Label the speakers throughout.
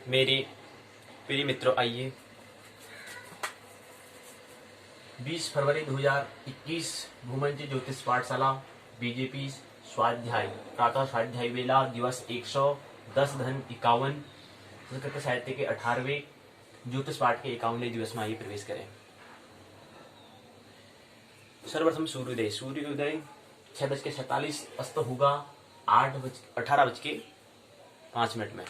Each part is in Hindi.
Speaker 1: मेरे प्रिय मित्रों, आइए 20 फरवरी 2021 भूमंज ज्योतिष पाठशाला बीजेपी स्वाध्याय प्रातः स्वाध्याय वेला दिवस 110 धन 51 संस्कृत साहित्य के 18वें ज्योतिष पाठ के 51वें दिवस में आइए प्रवेश करें। सर्वप्रथम सूर्योदय। सूर्योदय 6:47 अस्त होगा 18:05 में।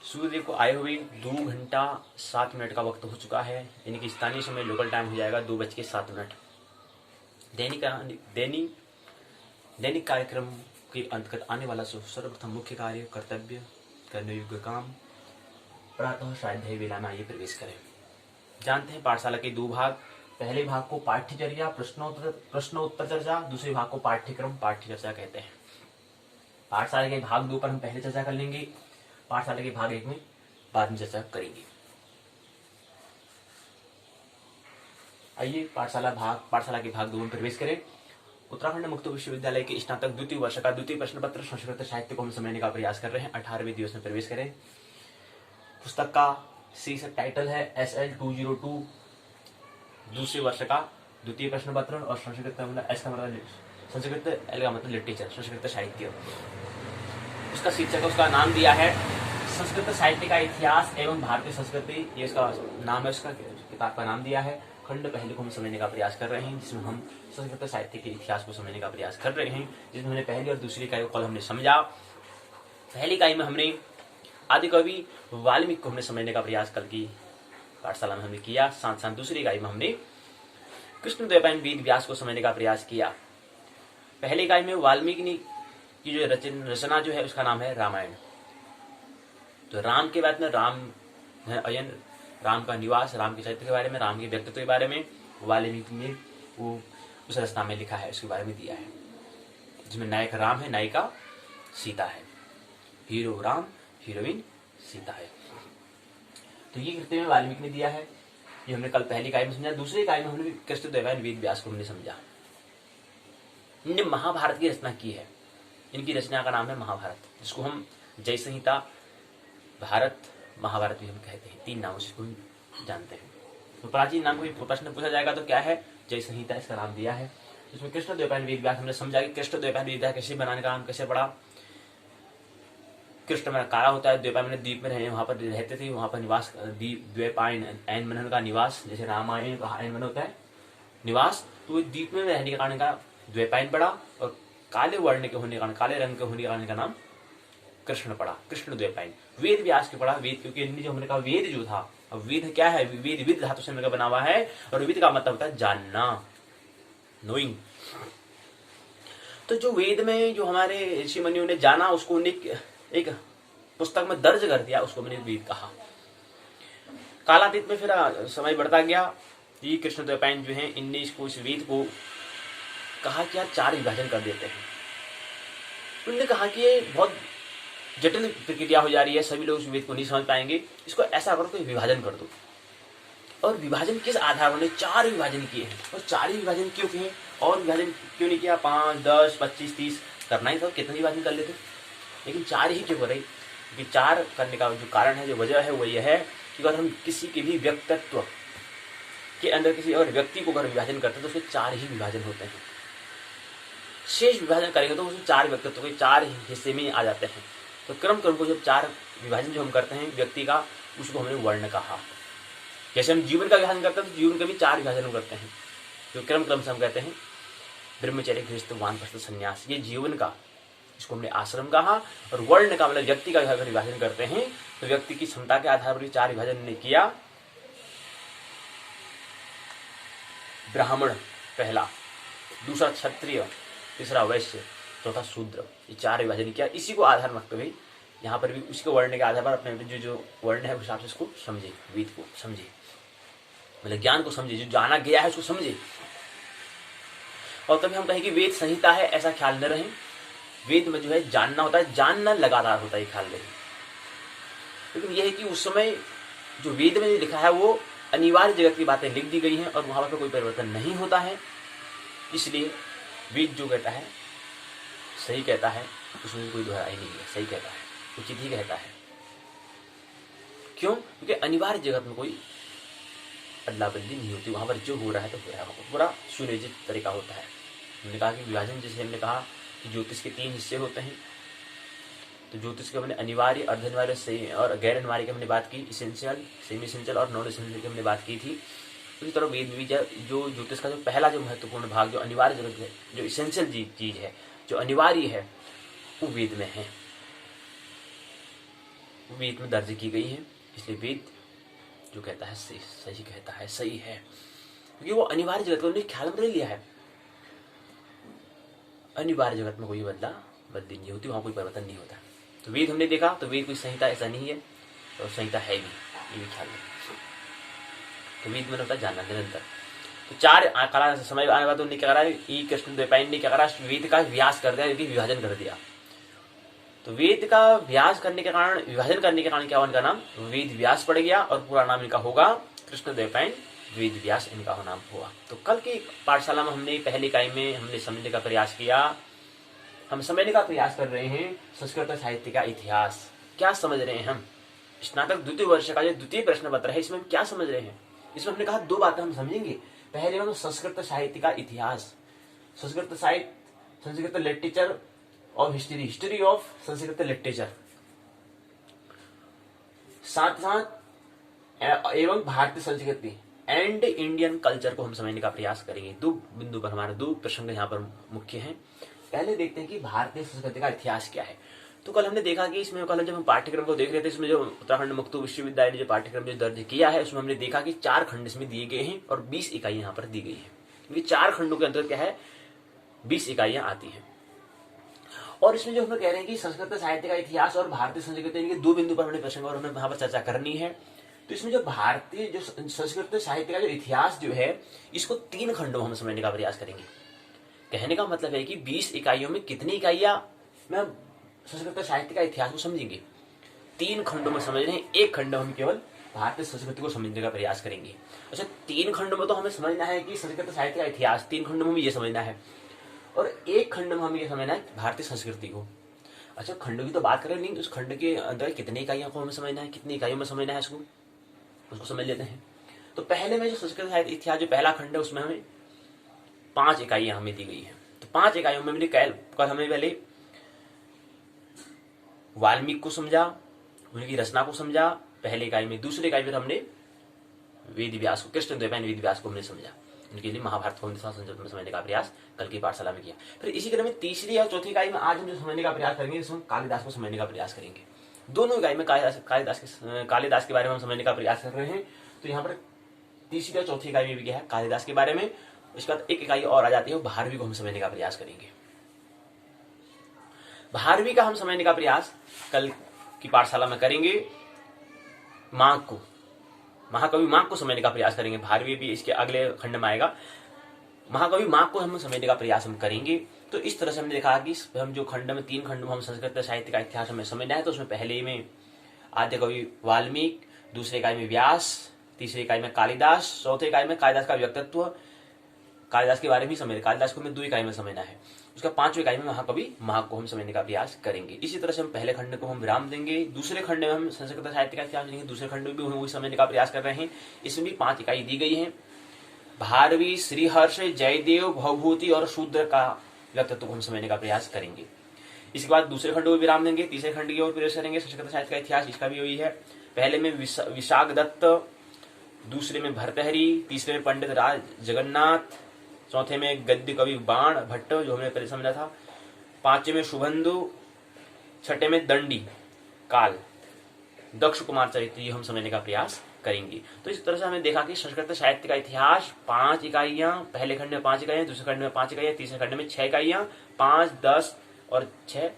Speaker 1: सूर्य को आए हुए 2 घंटा 7 मिनट का वक्त हो चुका है, यानी कि स्थानीय समय लोकल टाइम हो जाएगा 2:07। दैनिक कार्यक्रम के अंतर्गत आने वाला सर्वप्रथम मुख्य कार्य, कर्तव्य, करने योग्य काम, प्रातः स्वाध्याय वेला में आइए प्रवेश करें। जानते हैं पाठशाला के 2 भाग। पहले भाग को पाठ्यचर्या प्रश्नोत्तर चर्चा, दूसरे भाग को पाठ्यक्रम पाठ्यचर्चा कहते हैं। पाठशाला के भाग 2 पर हम पहले चर्चा कर लेंगे, पाठशाला के भाग 1 में बाद में चर्चा करेंगे। आइए पाठशाला के भाग 2 में प्रवेश करें। उत्तराखंड मुक्त विश्वविद्यालय के स्नातक द्वितीय वर्ष का द्वितीय प्रश्न पत्र संस्कृत साहित्य को हम समझने का प्रयास कर रहे हैं। 18वें दिवस में प्रवेश करें। पुस्तक का शीर्षक टाइटल है SL202 दूसरे वर्ष का द्वितीय प्रश्न पत्र, और संस्कृत का मतलब एस का मतलब संस्कृत, एल का मतलब लिटरेचर, संस्कृत साहित्य। उसका शीर्षक, उसका नाम दिया है संस्कृत साहित्य का इतिहास एवं भारतीय संस्कृति, ये उसका नाम है। उसका किताब का नाम दिया है। खंड पहले को हम समझने का प्रयास कर रहे हैं, जिसमें हम संस्कृत साहित्य के इतिहास को समझने का प्रयास कर रहे हैं, जिसमें हमने पहली और दूसरी इकाई को कल हमने समझा। पहली इकाई में हमने आदिकवि वाल्मीकि को हमने समझने का प्रयास कल की पाठशाला में हमने किया। साथ साथ दूसरी इकाई में हमने कृष्णद्वैपायन वेद व्यास को समझने का प्रयास किया। पहली इकाई में वाल्मीकि की जो रचना जो है उसका नाम है रामायण। तो राम के बाद में राम है अयन, राम का निवास, राम के चरित्र के बारे में, राम के व्यक्तित्व के बारे में वाल्मीकि ने वो उस रचना में लिखा है, उसके बारे में दिया है, जिसमें नायक राम है, नायिका सीता है। हीरो राम, हीरोइन सीता है। तो ये कृत्य में वाल्मीकि ने दिया है। ये हमने कल पहली इकाई में समझा। दूसरी इकाई में हमने कृष्णद्वैपायन वेद व्यास को हमने समझा। इन्होंने महाभारत की रचना की है। इनकी रचना का नाम है महाभारत, जिसको हम जय संहिता, भारत, महाभारत भी हम कहते हैं। 3 नामों से हम जानते हैं। तो प्राचीन नाम को प्रश्न पूछा जाएगा तो क्या है? जय संहिता इसका नाम दिया है। इसमें कृष्णद्वैपायन वेद व्यास हमने समझा कि कृष्णद्वैपायन वेद व्यास कैसे बनाने का नाम कैसे पड़ा। कृष्ण में काला होता है, द्वैपायन में द्वीप में रहे, वहां पर रहते थे, वहां पर निवास, द्वैपायन ऐन मन का निवास, जैसे रामायण का ऐन मन होता है निवास, तो द्वीप में रहने के कारण का द्वैपायन पड़ा, और काले वर्ण के होने के कारण, काले रंग के होने के कारण का नाम कृष्ण पड़ा, कृष्ण द्वैपायन। वेद व्यास के पड़ा वेद, क्योंकि जो हमने कहा वेद जो था, अब वेद क्या है? वेद विद धातु से बना हुआ है, और विद का मतलब होता है जानना, नोइंग। तो जो वेद में जो हमारे ऋषि मुनियों ने जाना, उसको एक पुस्तक में दर्ज कर दिया, उसको मैंने वेद कहा। कालातीत में फिर समय बढ़ता गया। ये कृष्णद्वैपायन जो है, इनने इसको, इस वेद को कहा कि यार 4 विभाजन कर देते हैं। उन्होंने कहा कि ये बहुत जटिल प्रक्रिया हो जा रही है, सभी लोग इस वेद को नहीं समझ पाएंगे, इसको ऐसा करो कि विभाजन कर दो। और विभाजन किस आधार पर? 4 विभाजन किए हैं। और 4 ही विभाजन क्यों किए? और विभाजन क्यों नहीं किया? 5, 10, 25, 30 करना ही था, कितने विभाजन कर लेते, लेकिन 4 ही क्यों कर रही? क्योंकि 4 करने का जो कारण है, जो वजह है, वो यह है कि अगर हम किसी के भी व्यक्तित्व के अंदर किसी और व्यक्ति को अगर विभाजन करते हैं तो उसमें 4 ही विभाजन होते हैं। शेष विभाजन करेंगे तो उसमें 4 व्यक्तित्व के 4 हिस्से में आ जाते हैं। तो क्रम को जब 4 विभाजन जो हम करते हैं व्यक्ति का, उसको हमने वर्ण कहा। जैसे हम जीवन का विभाजन करते हैं तो जीवन का भी 4 विभाजन करते हैं, जो क्रम से हम कहते हैं ब्रह्मचर्य, गृहस्थ, वानप्रस्थ, संन्यास, ये जीवन का, इसको हमने आश्रम कहा। और वर्ण का मतलब व्यक्ति का अगर विभाजन करते हैं तो व्यक्ति की क्षमता के आधार पर 4 विभाजन ने किया। ब्राह्मण पहला, दूसरा क्षत्रिय, तीसरा वैश्य, चौथा शूद्र, ये 4 विभाजन किया। इसी को आधार रखते हुए यहाँ पर भी उसी को वर्ण के आधार पर अपने जो वर्ण है उस हिसाब से इसको समझे, वेद को समझे, मतलब ज्ञान को समझे, जो जाना गया है उसको समझे। और तभी हम कहें कि वेद संहिता है, ऐसा ख्याल न रहे। वेद में जो है जानना होता है, जानना लगातार होता है, ख्याल रहे। लेकिन यह है कि उस समय जो वेद में लिखा है वो अनिवार्य जगत की बातें लिख दी गई हैं, और वहां पर कोई परिवर्तन नहीं होता है। इसलिए वेद जो कहता है सही कहता है, उसमें कोई दोहराई नहीं है, सही कहता है, उचित ही कहता है। क्यों? क्योंकि अनिवार्य जगत में कोई अदला बदली नहीं होती, वहां पर जो हो रहा है तो हो रहा है, पूरा सुनियोजित तरीका होता है। हमने कहा कि विभाजन, जैसे हमने कहा कि ज्योतिष के 3 हिस्से होते हैं, तो ज्योतिष के हमने अनिवार्य, अर्ध अनिवार्य और गैर अनिवार्य की हमने बात की, इसेंशियल, सेमी इसेंशियल और नॉन इसेंशियल की हमने बात की थी। उसी तरह वेद भी जो ज्योतिष का जो पहला जो महत्वपूर्ण भाग, जो अनिवार्य जगत है, जो इसेंशियल चीज है, जो अनिवार्य है, वो वेद में है, वो वेद में दर्ज की गई है। इसलिए वेद जो कहता है सही कहता है, सही है, क्योंकि वो अनिवार्य जगत को उन्होंने ख्याल में लिया है। अनिवार्य जगत में कोई बदली नहीं होती, वहां कोई परिवर्तन नहीं होता। तो वेद हमने देखा, तो वेद कोई संहिता ऐसा नहीं है, और संहिता है भी, ये भी ख्याल में। तो वेद में होता है जानना निरंतर। तो 4 काला समय आने बाद उन्होंने क्या करा, ई कृष्ण द्वैपायन ने क्या करा, वेद का व्यास कर दिया, विभाजन कर दिया। तो वेद का व्यास करने के कारण, विभाजन करने के कारण क्या हुआ, इनका नाम वेद व्यास पड़ गया, और पूरा नाम इनका होगा कृष्ण द्वैपायन वेद व्यास, इनका नाम हुआ। तो कल की पाठशाला में हमने पहली इकाई में हमने समझने का प्रयास किया, हम समझने का प्रयास कर रहे हैं संस्कृत साहित्य का इतिहास। क्या समझ रहे हैं हम? स्नातक द्वितीय वर्ष का जो द्वितीय प्रश्न पत्र है, इसमें हम क्या समझ रहे हैं? इसमें हमने कहा 2 बातें हम समझेंगे। पहले हम संस्कृत साहित्य का इतिहास, संस्कृत साहित्य, Sanskrit literature of history, history of Sanskrit literature, साथ साथ एवं भारतीय संस्कृति एंड इंडियन कल्चर को हम समझने का प्रयास करेंगे। 2 बिंदु पर हमारे 2 प्रसंग यहाँ पर मुख्य हैं। पहले देखते हैं कि भारतीय संस्कृति का इतिहास क्या है। तो कल हमने देखा कि इसमें, कल जब हम पाठ्यक्रम को देख रहे थे, इसमें जो उत्तराखंड मुक्त विश्वविद्यालय ने जो पाठ्यक्रम जो दर्ज किया है, उसमें हमने देखा कि 4 खंड इसमें दिए गए हैं और 20 इकाई यहाँ पर दी गई है। क्योंकि 4 खंडों के अंतर्गत क्या है, 20 इकाइयां आती हैं। और इसमें जो हम कह रहे हैं कि संस्कृत साहित्य का इतिहास और भारतीय संस्कृति के 2 बिंदु पर हमने प्रसंग और हमें वहां पर चर्चा करनी है। तो इसमें जो भारतीय जो संस्कृत साहित्य का जो इतिहास जो है, इसको 3 खंडों में हम समझने का प्रयास करेंगे। कहने का मतलब है कि 20 इकाइयों में कितनी इकाइयां में संस्कृत साहित्य का इतिहास को समझेंगे? 3 खंडों में समझ रहे हैं, 1 खंड हम केवल भारतीय संस्कृति को समझने का प्रयास करेंगे। अच्छा, 3 खंडों में तो हमें समझना है कि संस्कृत साहित्य का इतिहास, 3 खंडों में भी ये समझना है, और 1 खंड में हमें ये समझना है भारतीय संस्कृति को। अच्छा, खंडों की तो बात करें नहीं, तो उस खंड के अंदर कितनी इकाइयों को हमें समझना है, कितनी इकाइयों में समझना है उसको समझ लेते हैं। तो पहले में जो संस्कृत साहित्य इतिहास जो पहला खंड है, उसमें हमें 5 इकाइयां हमें दी गई है। तो 5 इकाइयों में कल हमें पहले वाल्मीकि को समझा, उनकी रचना को समझा पहली इकाई में। दूसरी इकाई में हमने वेद व्यास को, कृष्ण द्वैपायन वेद व्यास को हमने समझा, उनके लिए महाभारत को हमने समझने का प्रयास कल की पाठशाला में किया। फिर इसी क्रम में तीसरी और चौथी इकाई में आज हम जो समझने का प्रयास करेंगे, इसमें कालिदास को समझने का प्रयास करेंगे। दोनों इकाई में कालिदास के बारे में हम समझने का प्रयास कर रहे हैं। तो यहाँ पर तीसरी और चौथी इकाई में भी क्या है, कालिदास के बारे में। उसके बाद 1 इकाई और आ जाती है, भारवी को हम समझने का प्रयास करेंगे। भारवी का हम समझने का प्रयास कल की पाठशाला में करेंगे। माघ को, महाकवि माघ को समझने का प्रयास करेंगे। भारवी भी इसके अगले खंड में आएगा। महाकवि माघ को हम समझने का प्रयास हम करेंगे। तो इस तरह से हमने देखा कि हम जो खंड में 3 खंड में हम संस्कृत साहित्य का इतिहास हमें समझना है। तो उसमें पहले में आद्य कवि वाल्मीकि, दूसरे इकाई में व्यास, तीसरी इकाई में कालिदास, चौथे इकाई में कालिदास का व्यक्तित्व, कालिदास के बारे में समझ, कालिदास को हमें 2 इकाई में समझना है। उसका 5वीं इकाई में महाकवि माघ को हम समझने का प्रयास करेंगे। इसी तरह से हम पहले खंड को हम विराम देंगे। दूसरे खंड में हम संस्कृत साहित्य का इतिहास लेंगे। दूसरे खंड में भी हम समझने का प्रयास कर रहे हैं। इसमें भी 5 इकाई दी गई है। भारवी, श्रीहर्ष, जयदेव, भवभूति और शूद्र का व्यक्तित्व को हम समझने का प्रयास करेंगे। इसके बाद दूसरे खंड को विराम देंगे, तीसरे खंड की ओर प्रवेश करेंगे। संस्कृत साहित्य का इतिहास, इसका भी वही है। पहले में विशाख दत्त, दूसरे में भर्तहरि, तीसरे में पंडित राज जगन्नाथ, चौथे में गद्य कवि बाण भट्ट जो हमने पहले समझा था, 5वें में शुभंदु, 6ठे में दंडी काल, दक्ष कुमार चरित्र, ये हम समझने का प्रयास करेंगे। तो इस तरह से हमने देखा कि संस्कृत साहित्य का इतिहास 5 इकाइयां, पहले खंड में 5 इकाइयां, दूसरे खंड में 5 इकाइयां, तीसरे खंड में 6 इकाइयां, 5, 10 और 6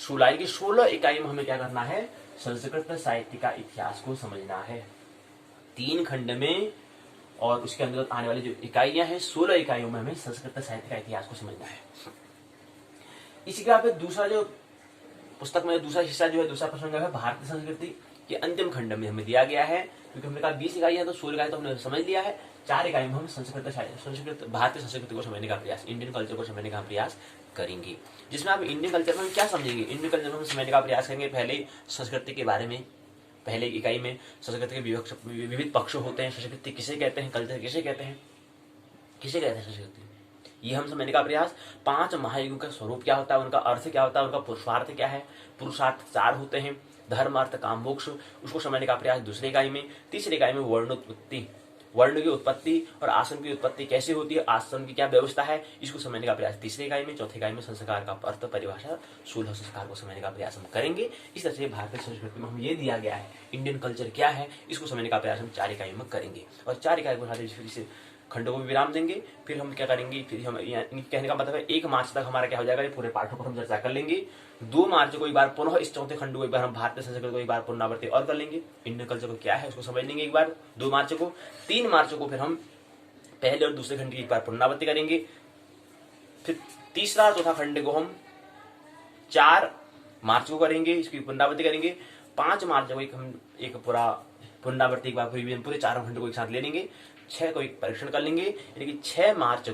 Speaker 1: 16 की 16 इकाई में हमें क्या करना है, संस्कृत साहित्य का इतिहास को समझना है 3 खंड में। और उसके अंदर आने वाली जो इकाइयां हैं 16 इकाइयों में हमें संस्कृत साहित्य का इतिहास को समझना है। इसी के बाद दूसरा जो पुस्तक में दूसरा हिस्सा जो है, दूसरा प्रसंग है भारतीय संस्कृति के अंतिम खंड में हमें दिया गया है। क्योंकि हमने कहा 20 इकाई है तो 16 इकाई तो हमने समझ लिया है। 4 इकाई में हम संस्कृत भारतीय संस्कृति को समझने का प्रयास, इंडियन कल्चर को समझने का प्रयास करेंगे। जिसमें आप इंडियन कल्चर में हम क्या समझेंगे, इंडियन कल्चर में हम समझने का प्रयास करेंगे पहले संस्कृति के बारे में, पहले इकाई में संस्कृति के विविध पक्ष होते हैं। संस्कृति किसे कहते हैं, कल्चर किसे कहते हैं, संस्कृति, ये हम समझने का प्रयास। 5 महायुगों का स्वरूप क्या होता है, उनका अर्थ क्या होता है, उनका पुरुषार्थ क्या है। पुरुषार्थ 4 होते हैं, धर्म अर्थ काम मोक्ष, उसको समझने का प्रयास दूसरी इकाई में। तीसरी इकाई में वर्णोत्पत्ति, वर्ण की उत्पत्ति और आसन की उत्पत्ति कैसे होती है, आसन की क्या व्यवस्था है, इसको समझने का प्रयास तीसरी इकाई में। चौथी इकाई में संस्कार का अर्थ, परिभाषा, स्थूल संस्कार को समझने का प्रयास हम करेंगे। इस तरह से भारतीय संस्कृति में हम ये दिया गया है, इंडियन कल्चर क्या है, इसको समझने का प्रयास हम 4 इकाई में करेंगे। और 4 इकाई को खंडों को भी विराम देंगे। फिर हम क्या करेंगे, फिर हम कहने का मतलब है 1 मार्च तक हमारा क्या हो जाएगा, ये पूरे पाठों पर हम चर्चा कर लेंगे। 2 मार्च को एक बार पुनः इस चौथे खंड को एक बार हम भारतीय संस्कृति को एक बार पुनरावृत्ति और कर लेंगे, इंडियन कल्चर को क्या है उसको समझ लेंगे एक बार 2 मार्च को। 3 मार्च को फिर हम पहले और दूसरे खंड की एक बार पुनरावृत्ति करेंगे। फिर तीसरा और चौथा खंड को हम 4 मार्च को करेंगे, इसकी पुनरावृत्ति करेंगे। 5 मार्च को हम एक पूरा पुनरावृत्ति एक बार पूरे 4 खंड को एक साथ ले लेंगे। 6 को एक परीक्षण कर लेंगे, यानी कि 6 मार्च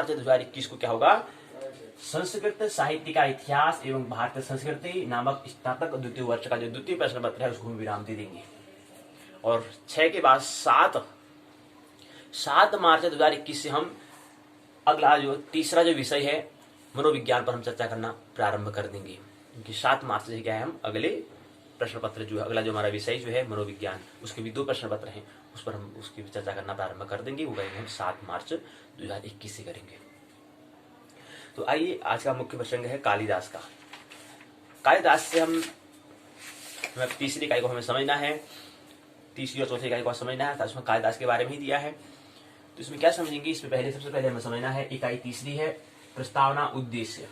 Speaker 1: 2021 को क्या होगा, संस्कृत साहित्य का इतिहास एवं भारतीय संस्कृति नामक स्नातक द्वितीय वर्ष का जो द्वितीय प्रश्न पत्र है उसको हम विराम दे देंगे। और 6 के बाद 7 मार्च 2021 से हम अगला जो तीसरा जो विषय है मनोविज्ञान पर हम चर्चा करना प्रारंभ कर देंगे, क्योंकि 7 मार्च से क्या है हम अगले प्रश्न पत्र जो है, अगला जो हमारा विषय जो है मनोविज्ञान, उसके भी 2 प्रश्न पत्र हैं, उस पर हम उसकी चर्चा करना प्रारंभ कर देंगे। वो करेंगे हम 7 मार्च 2021 से करेंगे। तो आइए आज का मुख्य प्रसंग है कालिदास का। कालिदास से हमें तीसरी इकाई को हमें समझना है, तीसरी और चौथी इकाई को समझना है, उसमें कालिदास के बारे में ही दिया है। तो इसमें क्या समझेंगे, इसमें सबसे पहले हमें समझना है इकाई तीसरी है प्रस्तावना उद्देश्य।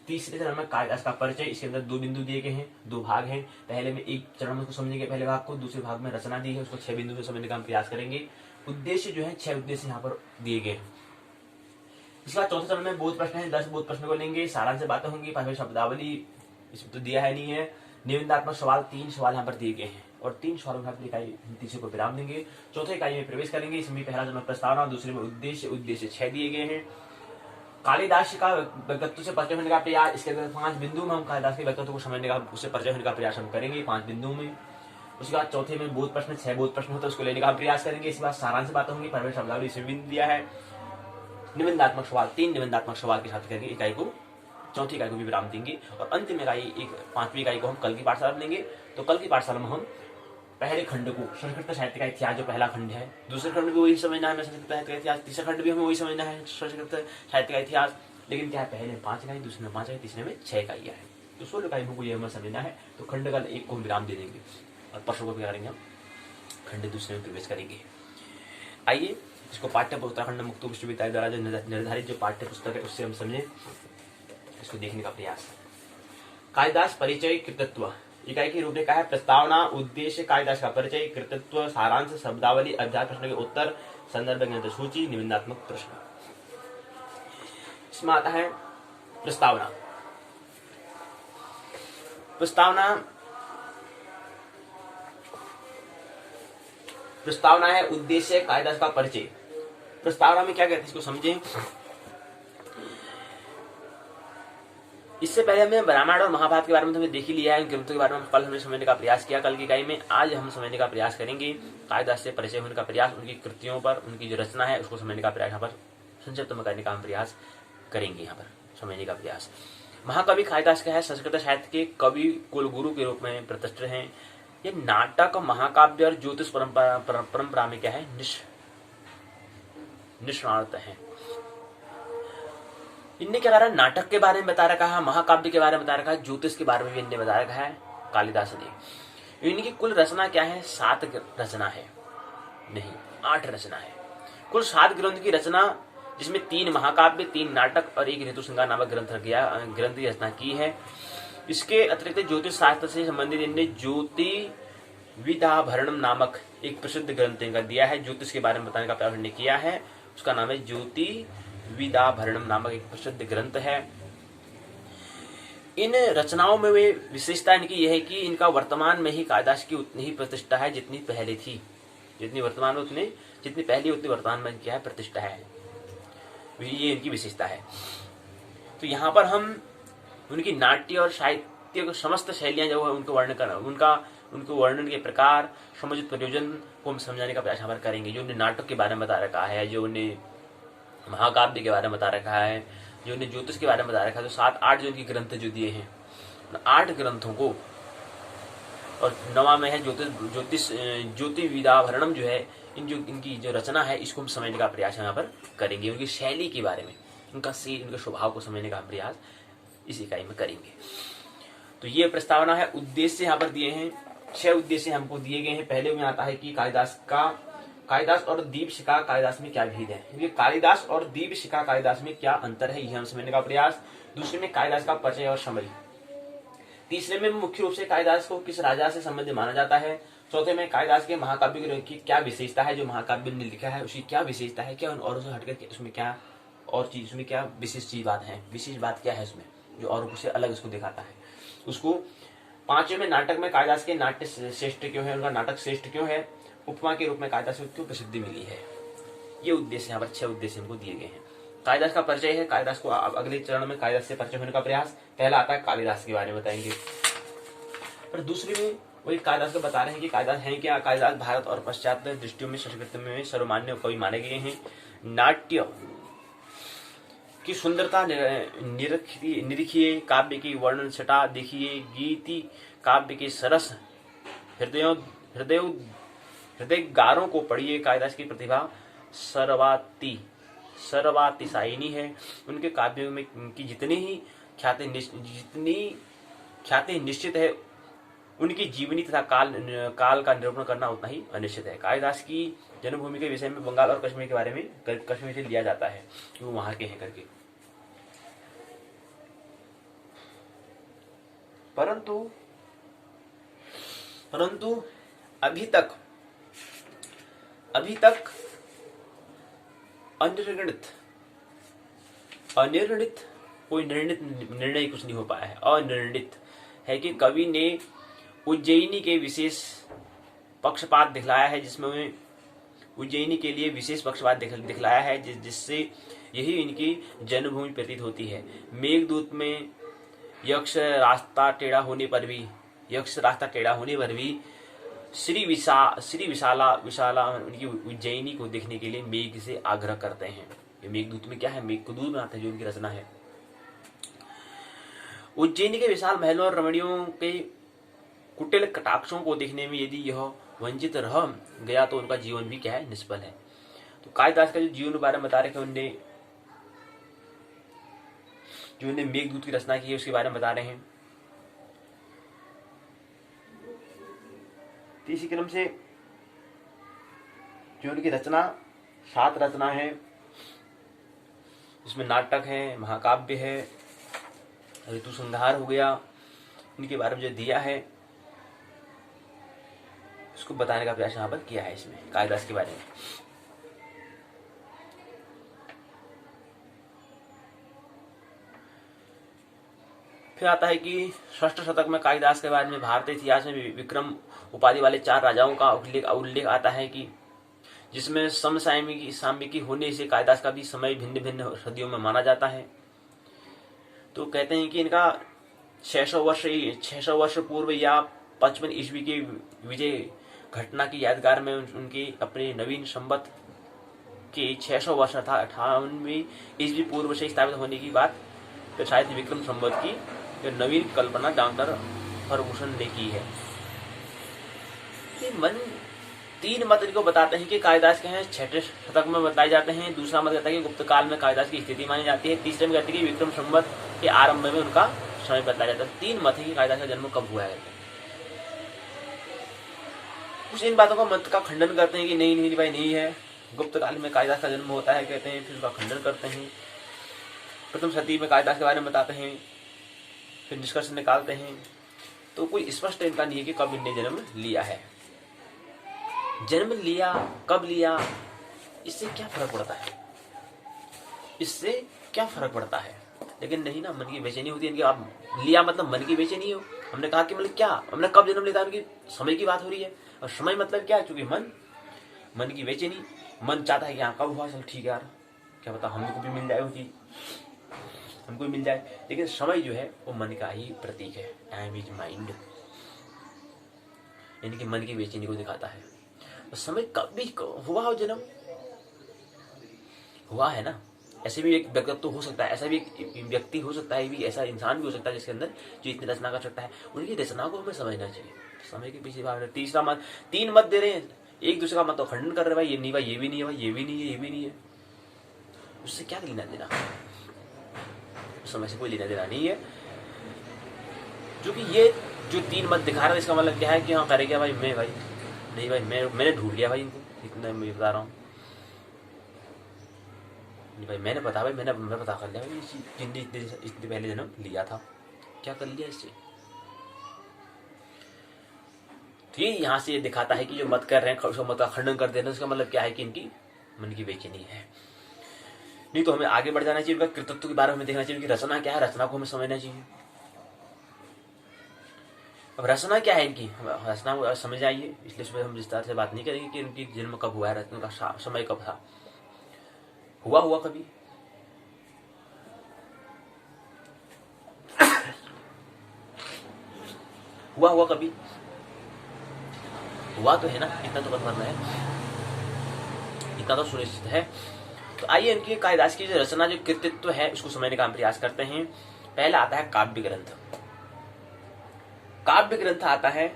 Speaker 1: तीसरे चरण में कालिदास का परिचय, इसके अंदर 2 बिंदु दिए गए हैं, 2 भाग हैं। पहले में एक चरण में उसको समझेंगे पहले भाग को, दूसरे भाग में रचना दी है उसको 6 बिंदु से समझने का हम प्रयास करेंगे। उद्देश्य जो है 6 उद्देश्य यहाँ पर दिए गए हैं। इसके बाद चौथे चरण में बोध प्रश्न है, 10 बोध प्रश्न को लेंगे, सारांश से बातें होंगी, पाठ्य शब्दावली इसमें तो दिया है नहीं है, निबंधात्मक सवाल 3 सवाल यहाँ पर दिए गए हैं और 3 सवालों में इकाई तीसरे को विराम देंगे। चौथे इकाई में प्रवेश करेंगे, इसमें पहला चरण प्रस्तावना, दूसरे में उद्देश्य 6 दिए गए हैं। कालिदास का व्यक्तित्व से परिचय होने का प्रयास, इसके अंदर 5 बिंदु में हम कालिदास के व्यक्तित्व को समझने का, उससे परिचय होने का प्रयास हम करेंगे 5 बिंदु में। उसके बाद चौथे में बोध प्रश्न, 6 बोध प्रश्न होता है, उसको लेने का प्रयास करेंगे। इसके बाद सारांश बातें होंगी, प्रवेश शब्दावली इसमें बिंदु दिया है, निबंधात्मक सवाल 3 निबंधात्मक सवाल के साथ करेंगे इकाई को, चौथी इकाई को भी विराम देंगे। और अंतिम इकाई 5वीं इकाई को हम कल की पाठशाला में लेंगे। तो कल की पाठशाला में हम पहले खंड को संस्कृत साहित्य का इतिहास जो पहला खंड है, दूसरे खंड भी वही समझना है संस्कृत साहित्य का इतिहास, तीसरा खंड भी हमें वही समझना है संस्कृत साहित्य का इतिहास, लेकिन क्या है पहले 5 इकाई, दूसरे में 5 इकाई, तीसरे में 6 इकाइयां है। तो 16 इकाई को ये हमें समझना है। तो खंड कल 1 को हम विराम दे देंगे और परसों को क्या करेंगे हम खंड दूसरे में प्रवेश करेंगे। आइए इसको पाठ्य उत्तराखंड मुक्त विश्वविद्यालय द्वारा जो निर्धारित जो पाठ्य पुस्तक है उससे हम समझें, इसको देखने का प्रयास। कालिदास परिचय कृतित्व इकाई की रूपरेखा है प्रस्तावना, उद्देश्य, कालिदास का परिचय, कृतित्व, सारांश, शब्दावली, अध्याय प्रश्न के उत्तर, संदर्भ ग्रंथ सूची, निबंधात्मक प्रश्न। इसमें आता है प्रस्तावना। प्रस्तावना है उद्देश्य, कालिदास का परिचय। प्रस्तावना में क्या कहते हैं इसको समझें। इससे पहले हमने रामायण और महाभारत के बारे में तो हमें देख ही लिया है, इन ग्रंथों के बारे में कल हमने समझने का प्रयास किया कल की इकाई में। आज हम समझने का प्रयास करेंगे कालिदास से परिचय होने का प्रयास, उनकी कृतियों पर, उनकी जो रचना है उसको समझने का प्रयास यहाँ पर संक्षिप्त में करने का हम प्रयास करेंगे, यहाँ पर समझने का प्रयास। महाकवि कालिदास का है, संस्कृत साहित्य के कवि कुलगुरु के रूप में प्रतिष्ठित हैं। ये नाटक, महाकाव्य और ज्योतिष परंपरा में क्या है निष्णात है। इनने क्या कहा, नाटक के बारे में बता रखा है, महाकाव्य के बारे में बता रखा है, ज्योतिष के बारे में भी इनने बता रखा है कालिदास ने। इनकी कुल रचना क्या है, 7 रचना है, नहीं 8 रचना है। कुल 7 ग्रंथ की रचना, जिसमें 3 महाकाव्य, 3 नाटक और 1 ऋतुसंहार नामक ग्रंथ की रचना की है। इसके अतिरिक्त ज्योतिष शास्त्र से संबंधित इनने ज्योतिविदाभरणम नामक एक प्रसिद्ध ग्रंथ इनका दिया है, ज्योतिष के बारे में बताने का प्रयास इन्होंने किया है, उसका नाम है ज्योतिविदाभरणम नामक एक प्रसिद्ध ग्रंथ है। इन रचनाओं में वे विशेषता इनकी यह है कि इनका वर्तमान में ही कालिदास की उतनी ही प्रतिष्ठा है जितनी पहले थी, जितनी वर्तमान में जितनी पहले उतनी वर्तमान में क्या है प्रतिष्ठा है, ये इनकी विशेषता है। तो यहाँ पर हम उनकी नाट्य और साहित्य समस्त शैलियां जो है उनको वर्णन कर, उनका उनको वर्णन के प्रकार, समुचित प्रयोजन को हम समझाने का प्रयास यहाँ पर करेंगे। जो उन्हें नाटक के बारे में बता रखा है, जो उन्हें महाकाव्य के बारे में बता रखा है, जो उन्हें ज्योतिष के बारे में बता रखा है, तो 7-8 जो उनके ग्रंथ जो दिए हैं, 8 ग्रंथों को, और 9वां में है ज्योतिविदाभरणम जो है, इनकी जो रचना है, इसको हम समझने का प्रयास यहाँ पर करेंगे। उनकी शैली के बारे में, उनका स्वभाव को समझने का प्रयास इस इकाई में करेंगे। तो ये प्रस्तावना है। उद्देश्य यहाँ पर दिए हैं, 6 उद्देश्य हमको दिए गए हैं। पहले में आता है कि कालिदास और दीपशिखा कालिदास में क्या भेद है, क्योंकि कालिदास और दीपशिखा कालिदास में क्या अंतर है, यह हम समझने का प्रयास। दूसरे में कालिदास का परिचय और समझ। तीसरे में मुख्य रूप से कालिदास को किस राजा से संबंधित माना जाता है। चौथे में कालिदास के महाकाव्य की क्या विशेषता है, जो महाकाव्य ने लिखा है उसकी क्या विशेषता है, क्या और से हटकर उसमें क्या और चीज, उसमें क्या विशेष बात है, विशेष बात क्या है उसमें जो और से अलग उसको दिखाता है उसको। पांचवें में नाटक में कालिदास के नाट्य श्रेष्ठ क्यों है, उनका नाटक श्रेष्ठ क्यों है, उपमा के रूप में कालिदास को क्यों प्रसिद्धि मिली है। ये उद्देश्य यहाँ पर 6 उद्देश्य हमको दिए गए हैं। कालिदास का परिचय है, कालिदास को अगले चरण में कालिदास से परिचय होने का प्रयास। पहला आता है कालिदास के बारे में बताएंगे, पर दूसरे में वही कालिदास को बता रहे हैं कि कालिदास है क्या। कालिदास भारत और पाश्चात्य दृष्टियों में संस्कृत में सर्वमान्य कवि माने गए हैं। नाट्य की सुंदरता निरीखिए, काव्य की वर्णन छटा देखिए, गीति काव्य के सरस हृदय गारों को पढ़िए। कालिदास की प्रतिभा सर्वातिशायिनी है। उनके काव्यों में की जितनी ख्याति निश्चित है, उनकी जीवनी तथा काल का निरूपण करना उतना ही अनिश्चित है। कालिदास की जन्मभूमि के विषय में बंगाल और कश्मीर के बारे में कश्मीर से लिया जाता है कि वो वहां के हैं करके, परंतु अभी तक अनिर्णित कोई निर्णय कुछ नहीं हो पाया है। अनिर्णित है कि कवि ने उज्जैनी के विशेष पक्षपात दिखलाया है, जिसमें उज्जैनी के लिए विशेष पक्षपात दिखलाया है, जिससे यही इनकी जन्मभूमि प्रतीत होती है। मेघदूत में यक्ष रास्ता टेढ़ा होने पर भी श्री विशाला उनकी उज्जैनी को देखने के लिए मेघ से आग्रह करते हैं। ये मेघदूत में क्या है, मेघदूत में आता है जो उनकी रचना है। उज्जैनी के विशाल महलों और रमणियों के कुटिल कटाक्षों को देखने में यदि यह वंचित रह गया तो उनका जीवन भी क्या है, निष्फल है। तो कालिदास का जो जीवन के बारे में बता रहे हैं, जो उन्हें मेघदूत की रचना की है उसके बारे में बता रहे हैं। इसी क्रम से जो उनकी रचना 7 रचना है, जिसमें नाटक है, महाकाव्य है, ऋतु संहार हो गया, इनके बारे में जो दिया है उसको बताने का प्रयास यहाँ पर किया है इसमें कालिदास के बारे में। फिर आता है कि षष्ठ शतक में कालिदास के बारे में भारतीय इतिहास में विक्रम उपाधि वाले 4 राजाओं का उल्लेख आता है कि जिसमें समसामयिकी होने से कालिदास का भी समय भिन्न भिन्न सदियों में माना जाता है। तो कहते हैं कि इनका 600 वर्ष पूर्व या 55 ईस्वी के विजय घटना की यादगार में उनके अपने नवीन संवत के 600 वर्ष अर्थात 58वीं ईस्वी पूर्व से स्थापित होने की बात तो शायद विक्रम संवत की नवीन कल्पना डॉक्टर फर्गुसन ने की है। तीन मत इनको बताते हैं कि कालिदास के हैं 6ठे शतक में बताए जाते हैं। दूसरा मत कहता है कि गुप्त काल में कालिदास की स्थिति मानी जाती है। तीसरे में कहते हैं कि विक्रम संवत के आरंभ में उनका समय बताया जाता है। 3 मत है कि कालिदास का जन्म कब हुआ है। कुछ इन बातों का मत का खंडन करते हैं कि नहीं भाई नहीं है, गुप्त काल में कालिदास का जन्म होता है कहते हैं, फिर उसका खंडन करते हैं। प्रथम शती में कालिदास के बारे में बताते हैं, फिर निष्कर्ष निकालते हैं। तो कोई स्पष्ट इनका नहीं है कि कब इनने जन्म लिया है। जन्म लिया कब लिया, इससे क्या फर्क पड़ता है, इससे क्या फर्क पड़ता है। लेकिन नहीं ना, मन की बेचैनी होती है इनकी। आप लिया मतलब मन की बेचैनी हो। हमने कहा कि मतलब क्या, हमने कब जन्म लिया, उनकी समय की बात हो रही है। और समय मतलब क्या है, चूंकि मन की बेचैनी, मन चाहता है कि हाँ कब हुआ, चल ठीक है यार, क्या पता हमको भी मिल जाए वो चीज, हमको भी मिल जाए। लेकिन समय जो है वो मन का ही प्रतीक है। Time is mind. यानी कि मन की बेचैनी को दिखाता है। तो समय कभी हुआ हो जन्म, हुआ है ना, ऐसे भी एक व्यक्तित्व हो सकता है, ऐसा भी एक व्यक्ति हो सकता है, भी ऐसा इंसान भी हो सकता है जिसके अंदर जो इतनी रचना कर सकता है। उनकी रचना को हमें समझना चाहिए। समय के पीछे भाग रहे। तीसरा मत, 3 मत दे रहे हैं, एक दूसरे का मत तो खंडन कर रहे हैं, भाई ये नहीं, भाई ये भी नहीं है, भाई ये भी नहीं है, ये भी नहीं है। उससे क्या लेना देना, समय से कोई लेना देना नहीं है। जो कि ये जो 3 मत दिखा रहा है, इसका मतलब क्या है कि हाँ करे क्या भाई, मैं भाई नहीं भाई, मैंने ढूंढ लिया भाई इनको, इतना मैं बता रहा हूँ भाई, मैंने पता भाई, मैं पता कर लिया भाई, जिनने इतने पहले जन्म लिया था, क्या कर लिया इससे। तो ये यहाँ से ये दिखाता है कि जो मत कर रहे हैं, उसका मत का खंडन कर देना, उसका मतलब क्या है कि इनकी मन की बेचैनी है। नहीं तो हमें आगे बढ़ जाना चाहिए, उनका कृतित्व के बारे में देखना चाहिए, उनकी रचना क्या है, रचना को हमें समझना चाहिए। अब रचना क्या है इनकी, रचना को समझ आइए, इसलिए सुबह हम विस्तार से बात नहीं करेंगे कि उनकी जन्म कब हुआ है, रचना का समय कब था, हुआ कभी। हुआ कभी, हुआ तो है ना, इतना तो बनना है, इतना तो सुनिश्चित है। तो आइए इनकी कालिदास की जो रचना, जो कृतित्व है, उसको समझने का हम प्रयास करते हैं। पहला आता है काव्य ग्रंथ। काव्य ग्रंथ आता है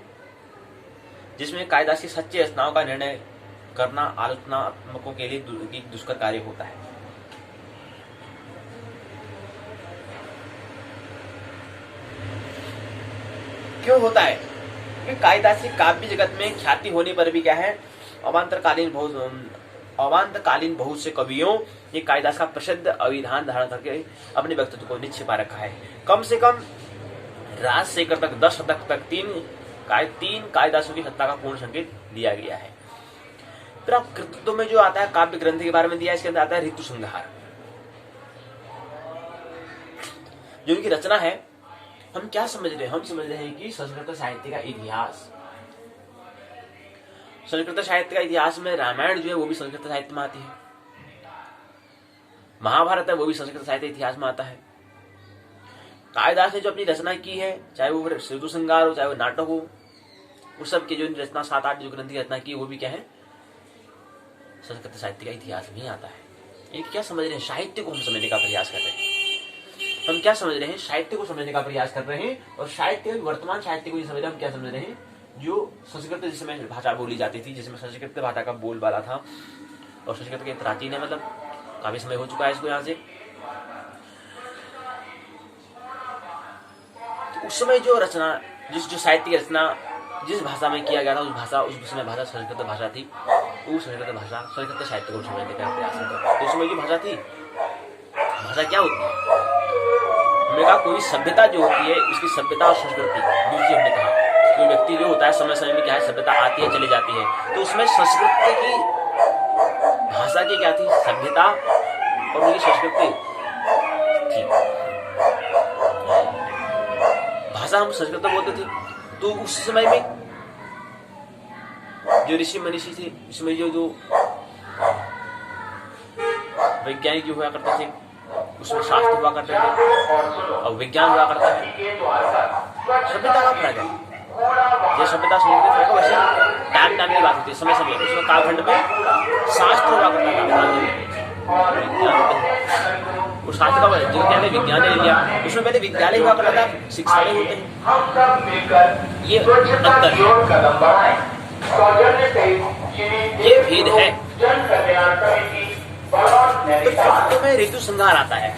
Speaker 1: जिसमें कालिदास की सच्ची रचनाओं का निर्णय करना आलोचनात्मकों के लिए दुष्कर कार्य होता है। क्यों होता है? क्योंकि कालिदास की काव्य जगत में ख्याति होने पर भी क्या है, अवान्तकालीन बहुत से कवियों ने कालिदास का प्रसिद्ध अभिधान धारण करके अपने व्यक्तित्व को निश्चिपा रखा है। कम से कम राजशेखर तक 10 शतक तक तीन कालिदासों की सत्ता का पूर्ण संकेत दिया गया है। फिर आप कृतित्व में जो आता है, काव्य ग्रंथ के बारे में दिया है, इसके अंदर आता है ऋतु संहार। जो इनकी रचना है, हम क्या समझ रहे हैं? हम समझ रहे हैं कि संस्कृत साहित्य का इतिहास, संस्कृत साहित्य का इतिहास में रामायण जो है वो भी संस्कृत साहित्य में आती है, महाभारत है वो भी संस्कृत साहित्य इतिहास में आता है। कालिदास ने जो अपनी रचना की है, चाहे वो ऋतु संहार हो, चाहे वो नाटक हो, उस सब की जो रचना 7-8 जो ग्रंथ की रचना की, वो भी क्या है, संस्कृत साहित्य का इतिहास में आता है। एक क्या समझ रहे हैं? साहित्य को हम समझने का प्रयास कर रहे हैं। हम क्या समझ रहे हैं? साहित्य को समझने का प्रयास कर रहे हैं। और साहित्य, वर्तमान साहित्य को समझ रहे हैं। हम क्या समझ रहे हैं? जो संस्कृत जिसमें भाषा बोली जाती थी, जिसमें संस्कृत भाषा का बोलबाला था, और संस्कृत के प्राचीन है, मतलब काफी समय हो चुका है इसको यहाँ से। तो उस समय जो रचना, जो साहित्य की रचना जिस भाषा में किया गया था, उस समय भाषा संस्कृत भाषा थी। उस संस्कृत भाषा, संस्कृत साहित्य को समझने का प्रयास करते हैं। तो उस समय की भाषा थी, भाषा क्या होती है? हमने कहा कोई सभ्यता जो होती है, उसकी सभ्यता और संस्कृति दूसरी। हमने कहा कोई व्यक्ति जो होता है, समय समय में क्या है, सभ्यता आती है चली जाती है। तो उसमें संस्कृत की भाषा की क्या थी? सभ्यता और उनकी संस्कृति थी। भाषा हम संस्कृत बोलते थे। तो उस समय में जो ऋषि मनीषी थे, उसमें जो वैज्ञानिक जो हुआ करते थे, उसमें शास्त्र हुआ करते थे और विज्ञान हुआ करता है। सभ्यता का फर्क है। ये सभ्यता समझते फर्क है, वैसे टाइम की बात होती है, समय समय उसमें कालखंड में शास्त्र हुआ करता था, वो शास्त्र का जो कहते हैं विज्ञान ले लिया, उसमें पहले विद्यालय हुआ करता था, शिक्षालय होते हैं। ये अंतर है, ये भेद है। तो में ऋतु संहार आता है।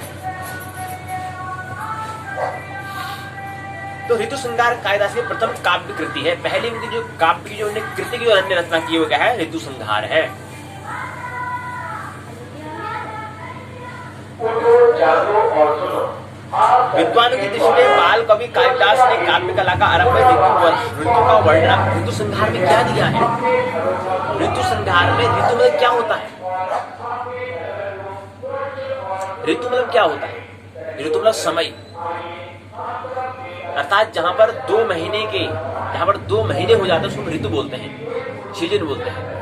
Speaker 1: तो ऋतु संहार कालिदास की प्रथम काव्य कृति है। पहली उनकी जो काव्य की जो कृति की जो अन्य रचना की, वो क्या है? ऋतु संहार है। विद्वानों की दृष्टि में बाल कवि कालिदास ने काव्य कला का आरंभ ऋतु का वर्णन ऋतु संहार में क्या दिया है? ऋतु संहार में ऋतु में क्या होता है? ऋतु मतलब क्या होता है? ऋतु मतलब समय, अर्थात जहां पर 2 महीने हो जाते हैं उसको ऋतु बोलते हैं, सीजन बोलते हैं।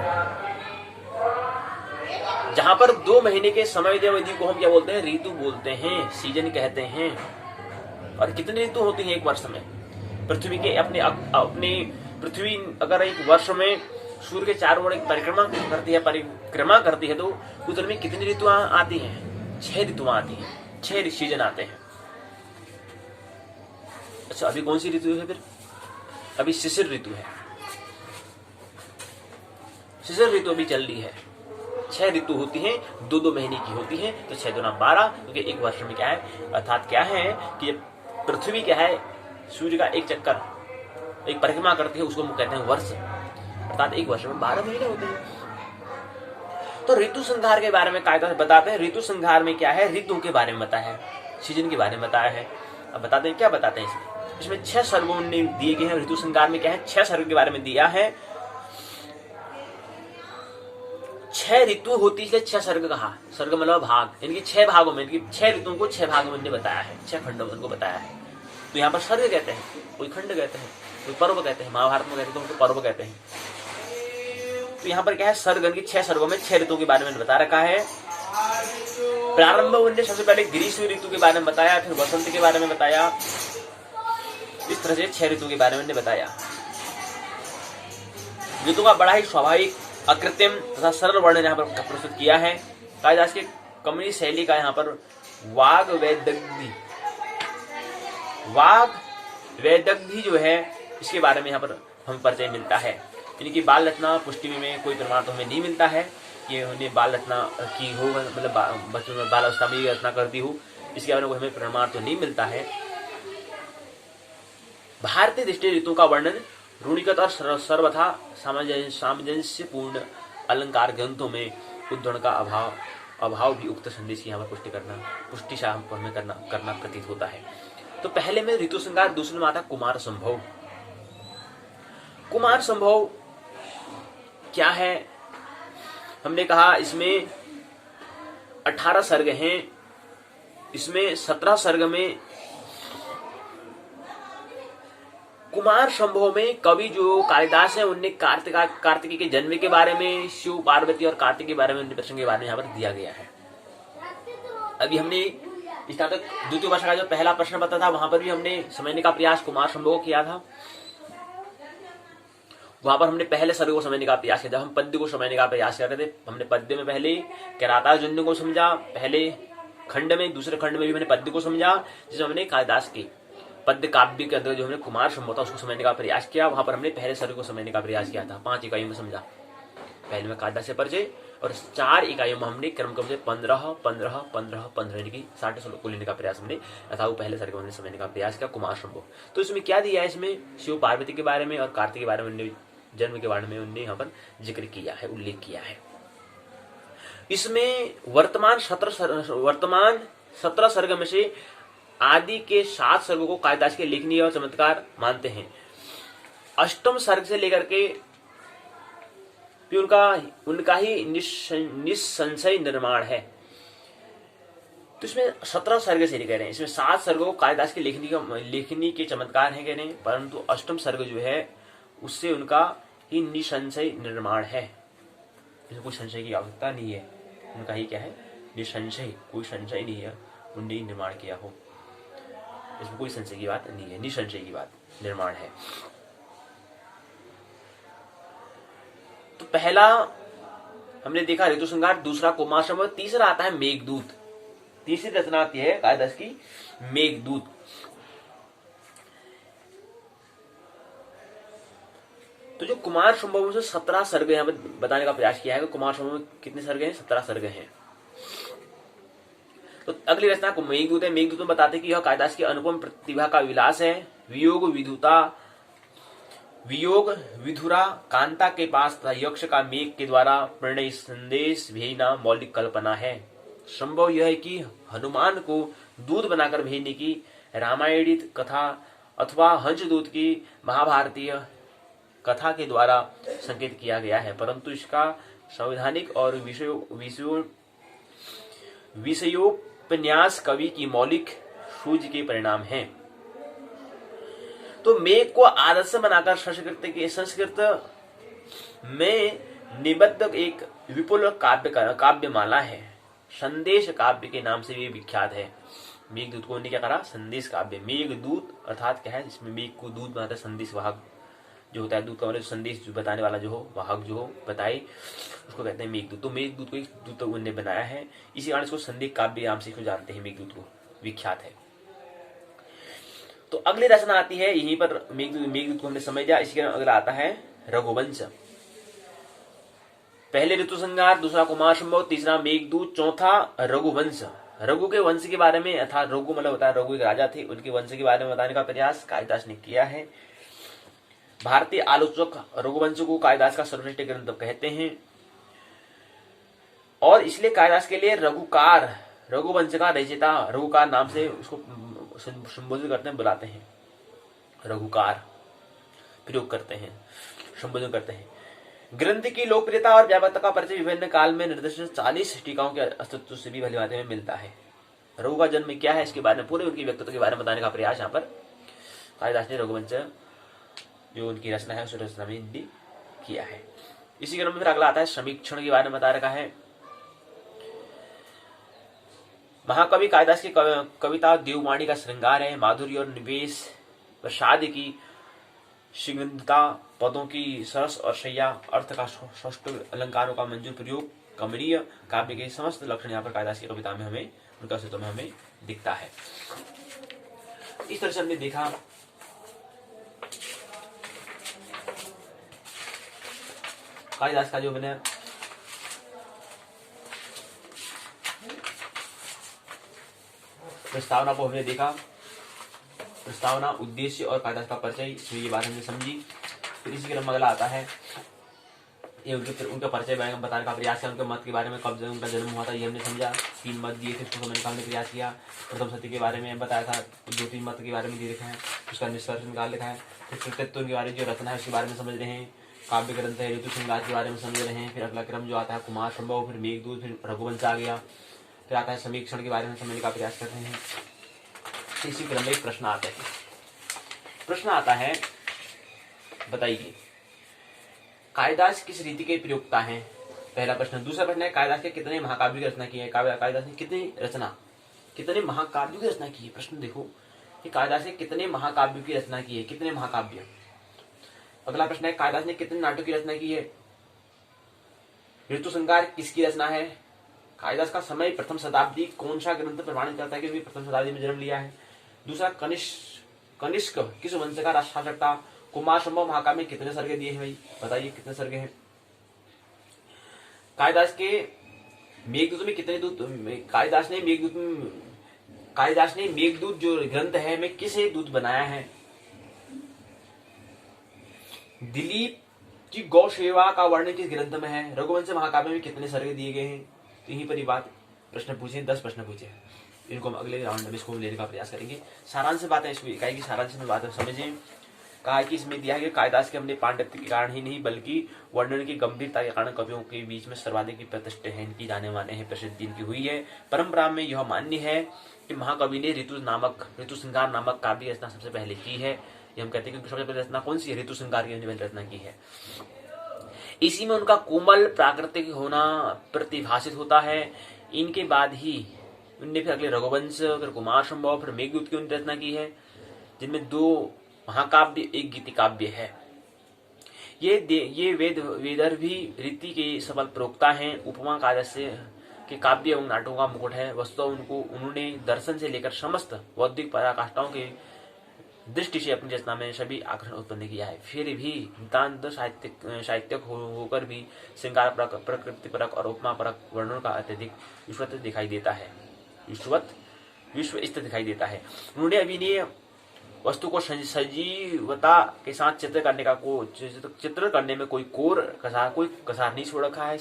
Speaker 1: जहां पर 2 महीने के समय अवधि को हम क्या बोलते हैं? ऋतु बोलते हैं, सीजन कहते हैं। और कितनी ऋतु होती हैं एक वर्ष में? पृथ्वी के अपने पृथ्वी अगर एक वर्ष में सूर्य के चारों ओर एक परिक्रमा करती है तो उस दिन में कितनी ऋतुआं आती हैं? 6 ऋतुआं आती हैं, 6 सीजन आते हैं। अच्छा, अभी कौन सी ऋतु है फिर? अभी शिशिर ऋतु है। शिशिर ऋतु अभी चल रही है। 6 ऋतु होती हैं, 2-2 महीने की होती हैं, तो 6 दूना 12, क्योंकि एक वर्ष में क्या है, अर्थात क्या है कि पृथ्वी क्या है, सूर्य का एक चक्कर, एक परिक्रमा करती है, उसको हम कहते हैं वर्ष, अर्थात एक वर्ष में 12 महीने होते हैं। तो ऋतु संहार के बारे में कायदा से बताते हैं। ऋतु संहार में क्या है, ऋतुओं के बारे में बताया है, सीजन के बारे में बताया है। अब बताते हैं क्या बताते हैं इसमें 6 सर्गों ने दिए गए हैं। ऋतु संहार में क्या है, 6 सर्ग के बारे में दिया है। 6 ऋतु होती है, 6 सर्ग कहा। सर्ग मतलब भाग, इनकी 6 भागों में, इनकी 6 ऋतुओं को 6 भागों में बताया है, 6 खंडों में उनको बताया है। तो यहाँ पर सर्ग कहते हैं, कोई खंड कहते हैं, कोई पर्व कहते हैं। महाभारत में कहते हैं तो उनको पर्व कहते हैं। तो यहाँ पर क्या है, सर्ग की 6 सर्गों में 6 ऋतुओं के बारे में बता रखा है। प्रारंभ उन्होंने सबसे पहले ग्रीष्म ऋतु के बारे में बताया, फिर वसंत के बारे में बताया। इस तरह से 6 ऋतु के बारे में बताया। ऋतु का बड़ा ही स्वाभाविक, अकृत्रिम तथा सरल वर्णन यहाँ पर प्रस्तुत किया है। कालिदास के कमनी शैली का यहाँ पर वाग वैदग्धी जो है, इसके बारे में यहाँ पर हमें परिचय मिलता है। इनकी बाल रचना पुष्टि में कोई प्रमाण तो हमें नहीं मिलता है कि उन्हें बाल रचना की हो, मतलब बचपन में बाल अवस्था में रचना करती हो, इसके बारे में हमें प्रमाण तो नहीं मिलता है। भारतीय दृष्टि ऋतु का वर्णन रूढ़िगत और सर्वथा सामंजस्यपूर्ण अलंकार ग्रंथों में उद्धरण का अभाव भी उक्त संदेश की यहाँ पर पुष्टि हमें करना प्रतीत होता है। तो पहले में ऋतु संहार, दूसरे में आता कुमार संभव। कुमार संभव क्या है, हमने कहा इसमें 18 सर्ग हैं। इसमें 17 सर्ग में कुमार संभव में कवि जो कालिदास है, उनने कार्तिकी के जन्म के बारे में, शिव पार्वती और कार्तिक के बारे में, उनके प्रसंग के बारे में यहाँ पर दिया गया है। अभी हमने स्नातक द्वितीय वर्ष का जो पहला प्रश्न पत्र था, वहां पर भी हमने समझने का प्रयास कुमार संभव किया था। वहां पर हमने पहले सर्ग को समझने का प्रयास किया। जब हम पद्य को समझने का प्रयास कर रहे थे, हमने पद्य में पहले किरातार्जुन जन्य को समझा, पहले खंड में, दूसरे खंड में भी मैंने पद्य को समझा, जिसमें हमने कालिदास के पद्य काव्य के अंदर जो हमने कुमार संभव था उसको समझने का प्रयास किया। वहां पर हमने पहले सर्ग को समझने का प्रयास किया था, 5 इकाइयों में समझा। पहले में कालिदास से परिचय, और 4 इकाइयों में हमने क्रम से 15 यानी कि 60 श्लोक को लेने का प्रयास हमने, अथा वो पहले सर्ग में समझने का प्रयास किया कुमार संभव। तो इसमें क्या दिया है, इसमें शिव पार्वती के बारे में और कार्तिक के बारे में, जन्म के बारे में उन्होंने यहाँ पर जिक्र किया है, उल्लेख किया है। इसमें वर्तमान 17 सर्ग में से आदि के 7 सर्गों को कालिदास के लेखनीय और चमत्कार मानते हैं। अष्टम सर्ग से लेकर के भी उनका ही निसंशय निर्माण है। तो इसमें 17 सर्ग से कह रहे हैं, इसमें 7 सर्गों को कालिदास के लेखनी के चमत्कार है कह रहे हैं, परंतु अष्टम सर्ग जो है उससे उनका ही निसंशय निर्माण है। इसमें कोई संशय की आवश्यकता नहीं है, उनका ही क्या है, निसंशय, कोई संशय नहीं है, उनने ही निर्माण किया हो। इसमें कोई संशय की बात नहीं है, निसंशय की बात निर्माण है। तो पहला हमने देखा ऋतु संहार, दूसरा कुमार संभव, तीसरा आता है मेघदूत। तीसरी रचना आती है कालिदास की मेघदूत। तो जो कुमार संभव से 17 सर्ग यहाँ पर बताने का प्रयास किया है। कुमार संभव में कितने सर्ग हैं, 17 सर्ग हैं। तो अगली रचना को मेघदूत है। मेघदूत में बताते कि यह कालिदास की अनुपम प्रतिभा का विलास है। वियोग विधुरा कांता के पास तथा यक्ष का मेघ के द्वारा प्रणय संदेश भेजना मौलिक कल्पना है। संभव यह है कि हनुमान को दूत बनाकर भेजने की रामायणित कथा अथवा हंसदूत की महाभारतीय कथा के द्वारा संकेत किया गया है, परंतु इसका संवैधानिक और विषयोपन्यास कवि की मौलिक सूझ के परिणाम है। तो मेघ को आदर्श बनाकर संस्कृत में निबद्ध एक विपुल काव्यमाला है। संदेश काव्य के नाम से भी विख्यात है। मेघदूत को उन्होंने क्या करा, संदेश काव्य। मेघदूत अर्थात क्या है, इसमें मेघ को दूत बनाता है, संदेश वाहक जो होता है दूत का मतलब संदेश जो बताने वाला जो हो, वाहक जो हो, बताए, उसको कहते हैं मेघदूत। तो मेघदूत को एक दूत उन्होंने बनाया है, इसी कारण इसको संदेश काव्य नाम से इसको जानते हैं, मेघदूत को विख्यात है। तो अगली रचना आती है यहीं पर, मेघदूत को हमने समझ लिया। इसी के अगला आता है रघुवंश। पहले ऋतु संहार, दूसरा कुमार संभव, तीसरा मेघदूत, चौथा रघुवंश। रघु के वंश के बारे में, अर्थात रघु मतलब होता है रघु एक राजा थे, उनके वंश के बारे में बताने का प्रयास कालिदास ने किया है। भारतीय आलोचक रघुवंश को कालिदास का सर्वश्रेष्ठ ग्रंथ कहते हैं, और इसलिए कालिदास के लिए रघुकार, रघुवंश का रचयिता रघुकार नाम से उसको संबोधित करते हैं, बुलाते हैं, रघुकार प्रयोग करते हैं, संबोधन करते हैं। ग्रंथ की लोकप्रियता और व्यापकता का परिचय विभिन्न काल में निर्दिष्ट 40 टीकाओं के अस्तित्व से भी भली भांति में मिलता है। रघु का जन्म क्या है, इसके बारे में, पूरे उनकी व्यक्तित्व के बारे में बताने का प्रयास यहाँ पर कालिदास ने रघुवंश जो उनकी रचना है उस रचना में किया है। इसी क्रम में फिर अगला आता है समीक्षण के बारे में बता रखा है। महाकवि कालिदास की कविता देववाणी का श्रृंगार है, माधुर्य और निवेश, प्रसाद की शीघ्रता, पदों की सरस और शैया, अर्थ का स्पष्ट, अलंकारों का मंजूर प्रयोग, कमनीय काव्य के समस्त लक्षण यहाँ पर कालिदास की कविता में हमें, उनका अस्तित्व में हमें दिखता है। इस तरह से हमने देखा कालिदास का जो मैंने प्रस्तावना को हमने देखा, प्रस्तावना, उद्देश्य और कालिदास का परिचय, इसमें ये बात हमने समझी। फिर इसी क्रम में अगला आता है ये उनका परिचय बताने का प्रयास किया, उनके मत के बारे में, कब उनका जन्म हुआ था ये हमने समझा, 3 मत दिए थे उसको समझने का हमने प्रयास किया। प्रथम सती के बारे में बताया था, 2-3 मत के बारे में दे रखा है, उसका निष्कर्ष निकाल लिखा है। फिर कृतित्व के बारे में, जो रचना है उसके बारे में समझ रहे हैं, काव्य ग्रंथ है, ऋतु श्रृंगार के बारे में समझ रहे हैं। फिर अगला क्रम जो आता है कुमार संभव, फिर मेघदूत, फिर रघुवंश आ गया, फिर आता है समीक्षण के बारे में समझने का प्रयास करते हैं। इसी क्रम में एक प्रश्न आता है, प्रश्न आता है बताइए कालिदास किस रीति के प्रयोक्ता हैं, पहला प्रश्न। दूसरा प्रश्न है कालिदास के कितने महाकाव्य की रचना की है, कालिदास ने कितने महाकाव्यों की रचना की है। प्रश्न देखो कि कालिदास ने कितने महाकाव्यों की रचना की है, कितने महाकाव्य। अगला प्रश्न है कालिदास ने कितने नाटकों की रचना की है। ऋतु संहार किसकी रचना है। कालिदास का समय प्रथम शताब्दी, कौन सा ग्रंथ प्रमाणित करता है कि प्रथम शताब्दी में जन्म लिया है। दूसरा कनिष्क किस वंश का शासक था। कुमार संभव महाकाव्य में कितने सर्गे दिए हैं भाई, बताइए कितने सर्गे हैं। कालिदास के मेघदूत में कितने दूत, कालिदास ने मेघदूत जो ग्रंथ है में किसे दूत बनाया है। दिलीप की गौ सेवा का वर्णन किस ग्रंथ में है। रघुवंश महाकाव्य में कितने सर्गे दिए गए हैं। तो यहीं पर ही बात प्रश्न पूछे, 10 प्रश्न पूछे, इनको हम अगले राउंड में इसको लेने का प्रयास करेंगे। सारांश बातें इसको इकाई की सारांश में बातें समझें। कहा कि इसमें दिया है कालिदास के अपने पांडित्य के कारण ही नहीं बल्कि वर्णन की गंभीरता के कारण कवियों के बीच में सर्वाधिक प्रतिष्ठा है, इनकी जाने माने हैं, प्रसिद्धि इनकी हुई है। परंपरा में यह मान्य है कि महाकवि ने ऋतु संहार नामक काव्य रचना सबसे पहले की है। ये हम कहते हैं कि सबसे पहले रचना कौन सी है, ऋतु संहार की रचना की है। इसी में उनका कोमल प्राकृतिक होना प्रतिभाषित होता है। इनके बाद ही उनने फिर अगले रघुवंश, फिर कुमार संभव, फिर मेघदूत की रचना की है, जिनमें 2 महाकाव्य, 1 गीति काव्य है। ये वेदर्भी रीति के सबल प्रवक्ता हैं। उपमा कालिदास के काव्य एवं नाटकों का मुकुट है। वस्तुतः उन्होंने दर्शन से लेकर समस्त बौद्धिक पराकाष्ठाओं के दृष्टि से अपनी रचना में सभी आकर्षण उत्पन्न किया है। फिर भी नितांत साहित्यक होकर भी श्रृंगार परक, प्रकृति परक और उपमा परक वर्णन का अत्यधिक विश्वस्त दिखाई देता है, विश्व स्थित दिखाई देता है। उन्होंने अभिनय वस्तु को सजीवता के साथ चित्र करने में कोई कसार नहीं छोड़ रखा है।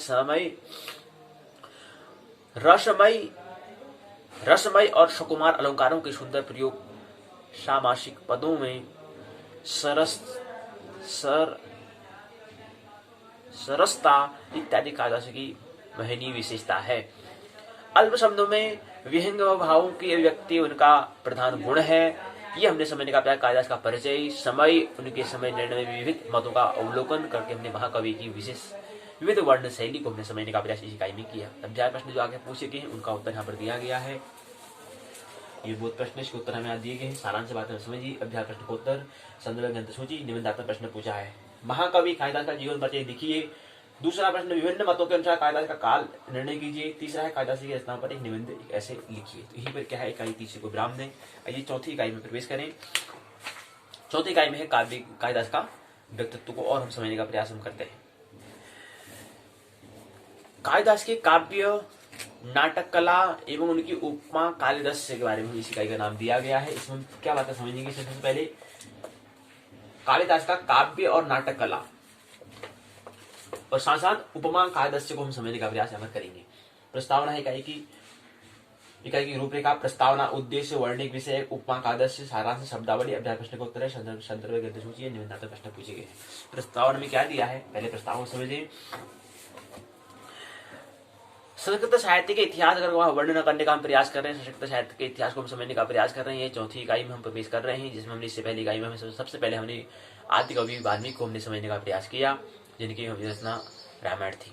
Speaker 1: रसमय और सुकुमार अलंकारों के सुंदर प्रयोग, सामासिक पदों में सरसता इत्यादि कालिदास की महनीय विशेषता है। अल्प शब्दों में विहंग भावों की अभिव्यक्ति उनका प्रधान गुण है। ये हमने समझने का प्रयास कालिदास का परिचय, समय, उनके समय निर्णय में विविध मतों का अवलोकन करके हमने महाकवि की विविध वर्ण शैली को हमने समझने का प्रयास इस इकाई में किया। अध्याय प्रश्न जो आगे पूछे गए हैं उनका उत्तर यहाँ पर दिया गया है। ये बहुत प्रश्न इसके उत्तर हमें दिए गए हैं। सारांश बातें समझिए। अध्याय प्रश्न को उत्तर, संदर्भ ग्रंथ सूची, निबंधात्मक प्रश्न पूछा है। महाकवि कालिदास का जीवन परिचय लिखिए। दूसरा प्रश्न, विभिन्न मतों के अनुसार कालिदास का काल निर्णय कीजिए। तीसरा है, कालिदास की रचना पर एक निबंध ऐसे लिखिए। तो यहीं पर क्या है, इकाई तीसरे को विराम दें। आइए चौथी इकाई में प्रवेश करें। चौथी इकाई में है काव्य कालिदास का व्यक्तित्व को और हम समझने का प्रयास हम करते हैं। कालिदास के काव्य, नाटक कला एवं उनकी उपमा कालिदास्य के बारे में इस इकाई का नाम दिया गया है। इसमें क्या बातें समझेंगे, सबसे पहले कालिदास का काव्य और नाटक कला और साथ साथ उपमा कालिदास्य को हम समझने का प्रयास यहाँ करेंगे। प्रस्तावना है इकाई की रूपरेखा। प्रस्तावना, उद्देश्य, वर्णिक विषय, उपमा कालिदास्य, सारांश, शब्दावली, अध्याय प्रश्न का उत्तर है, संदर्भ ग्रंथ सूची, निबंधात्मक प्रश्न पूछे गए। प्रस्तावना में क्या दिया है, पहले प्रस्तावना समझें। संस्कृत साहित्य के इतिहास अगर वह वर्णन करने का हम प्रयास कर रहे हैं, संस्कृत साहित्य के इतिहास को हम समझने का प्रयास कर रहे हैं। चौथी इकाई में हम प्रवेश कर रहे हैं, जिसमें हमने इससे पहली इकाई में सबसे पहले हमने आदि कवि वाल्मीकि को हमने समझने का प्रयास किया, जिनकी रचना रामायण थी।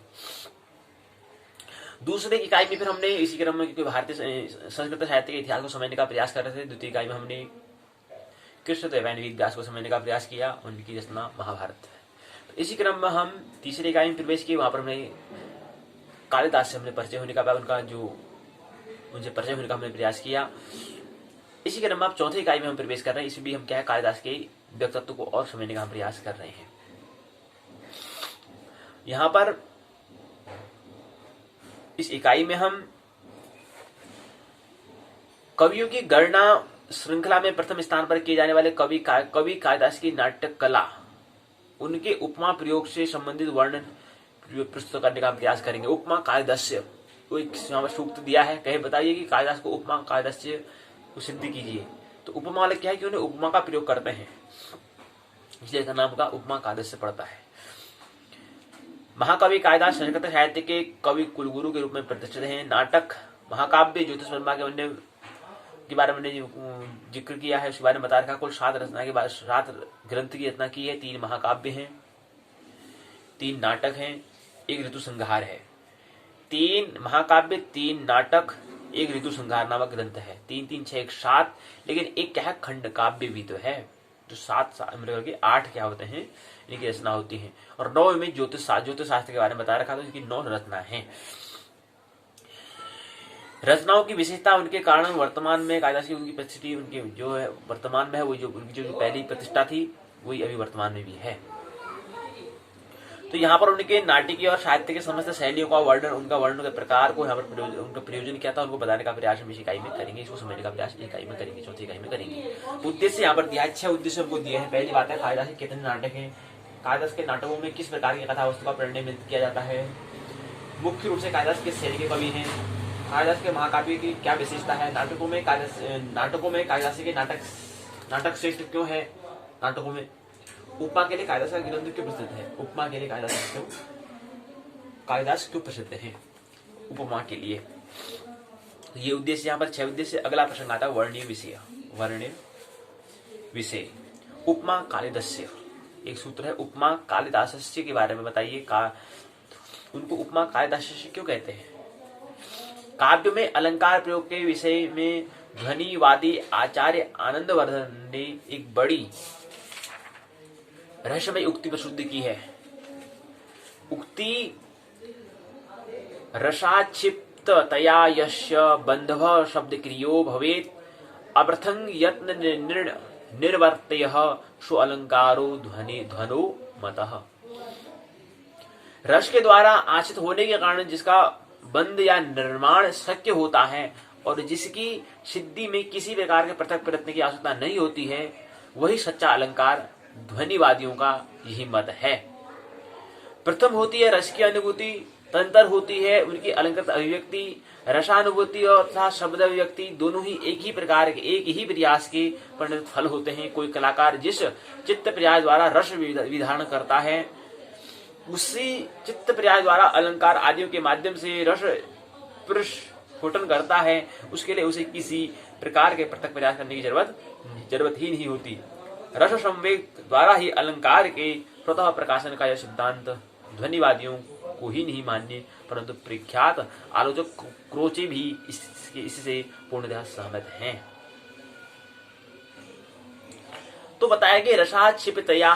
Speaker 1: दूसरी इकाई में फिर हमने इसी क्रम में, क्योंकि भारतीय संस्कृत साहित्य के इतिहास को समझने का प्रयास कर रहे थे, द्वितीय इकाई में हमने कृष्णदेवराय वेद व्यास को समझने का प्रयास किया, उनकी रचना महाभारत। तो इसी क्रम में हम तीसरी इकाई में प्रवेश किए, वहां पर हमने कालिदास से हमने परिचय होने का, उनसे परिचय होने का हमने प्रयास किया। इसी क्रम में अब चौथी इकाई में हम प्रवेश कर रहे हैं। इसमें भी हम क्या है, कालिदास के व्यक्तित्व को और समझने का हम प्रयास कर रहे हैं। यहां पर इस इकाई में हम कवियों की गणना श्रृंखला में प्रथम स्थान पर किए जाने वाले कवि कालिदास की नाटक कला, उनके उपमा प्रयोग से संबंधित वर्णन प्रस्तुत करने का प्रयास करेंगे। उपमा कालिदास्य को एक सूक्त दिया है, कहे बताइए कि कालिदास को उपमा कालिदास्य को सिद्ध कीजिए। तो उपमा वाले क्या है कि उन्हें उपमा का प्रयोग करते हैं, इसलिए इसका नाम का उपमा कालिदास्य पड़ता है। महाकवि कालिदास संस्कृत साहित्य के कवि कुलगुरु के रूप में प्रतिष्ठित हैं। नाटक, महाकाव्य ज्योतिष वर्मा के बारे में जिक्र किया है, उसके बारे में बता रखा। कुल 7 रचना के बाद 7 ग्रंथ की रचना की है। 3 महाकाव्य हैं, 3 नाटक हैं, 1 ऋतु संहार है। 3 महाकाव्य, 3 नाटक, 1 ऋतु संहार नामक ग्रंथ है। 3 3 6 7, लेकिन एक क्या है, खंड काव्य भी तो है, जो 7 मिलकर के 8 क्या होते हैं, इनकी रचना होती है। और 9 में ज्योतिष शास्त्र के बारे में बता रखा था, इनकी 9 रचना है। रचनाओं की विशेषता, उनके कारण वर्तमान में कालिदास की उनकी प्रतिष्ठा, उनके जो है वर्तमान में है, वो जो उनकी जो पहली प्रतिष्ठा थी वही अभी वर्तमान में भी है। तो यहाँ पर उनके नाटकीय और साहित्य के समस्त शैलियों का वर्णन, उनका वर्णन के प्रकार को यहाँ पर उनका प्रयोजन क्या था, उनको बताने का प्रयास हम इस इकाई में करेंगे। इसको समझने का प्रयास इकाई में करेंगे, चौथी इकाई में करेंगे। उद्देश्य यहाँ पर दिया है, 6 उद्देश्य हमको दिए हैं। पहली बात है, कालिदास के कितने नाटक हैं, कालिदास के नाटकों में किस प्रकार की कथा वस्तु का परिणय किया जाता है, मुख्य रूप से कालिदास किस शैली के कवि हैं, कालिदास के महाकाव्य की क्या विशेषता है, नाटकों में कालिदास के नाटक श्रेष्ठ क्यों है, नाटकों में उपमा के लिए कालिदास का ग्रंथ क्यों प्रसिद्ध है, उपमा के लिए कालिदास क्यों प्रसिद्ध है, उपमा के लिए। ये उद्देश्य यहाँ पर 6 उद्देश्य। अगला प्रश्न आता है वर्णीय विषय। उपमा कालिदास्य, एक सूत्र है, उपमा कालिदास्य के बारे में बताइए, उनको उपमा कालिदास्य क्यों कहते हैं। काव्य में अलंकार प्रयोग के विषय में ध्वनिवादी आचार्य आनंदवर्धन ने एक बड़ी रहस्यमय उक्ति प्रस्तुत की है। उक्ति रसाक्षिप्त तया यस्य बंधव शब्द क्रियो भवेत अप्रथंग यत्न निर्वर्तयः सो अलंकारो ध्वनो मतः। रस के द्वारा आश्रित होने के कारण जिसका बंध या निर्माण शक्य होता है और जिसकी सिद्धि में किसी प्रकार के पृथक प्रयत्न की आवश्यकता नहीं होती है, वही सच्चा अलंकार ध्वनिवादियों का यही मत है। प्रथम होती है रस की अनुभूति, तदंतर होती है उनकी अलंकृत अभिव्यक्ति। रसानुभूति और तथा शब्द अभिव्यक्ति दोनों ही एक ही प्रयास के परिणत फल होते हैं। कोई कलाकार जिस चित्त प्रयास द्वारा रस विधारण करता है, उसी चित्त प्रयास द्वारा अलंकार आदियों के माध्यम से रस प्रस्फुटन करता है, उसके लिए उसे किसी प्रकार के पृथक प्रयास करने की जरूरत ही नहीं होती। रस संवेग द्वारा ही अलंकार के स्वतः प्रकाशन का यह सिद्धांत ध्वनिवादियों को ही नहीं मान्य, परंतु प्रख्यात आलोचक क्रोचे भी इससे पूर्णतः सहमत हैं। तो बताया कि रसाक्षिप्तया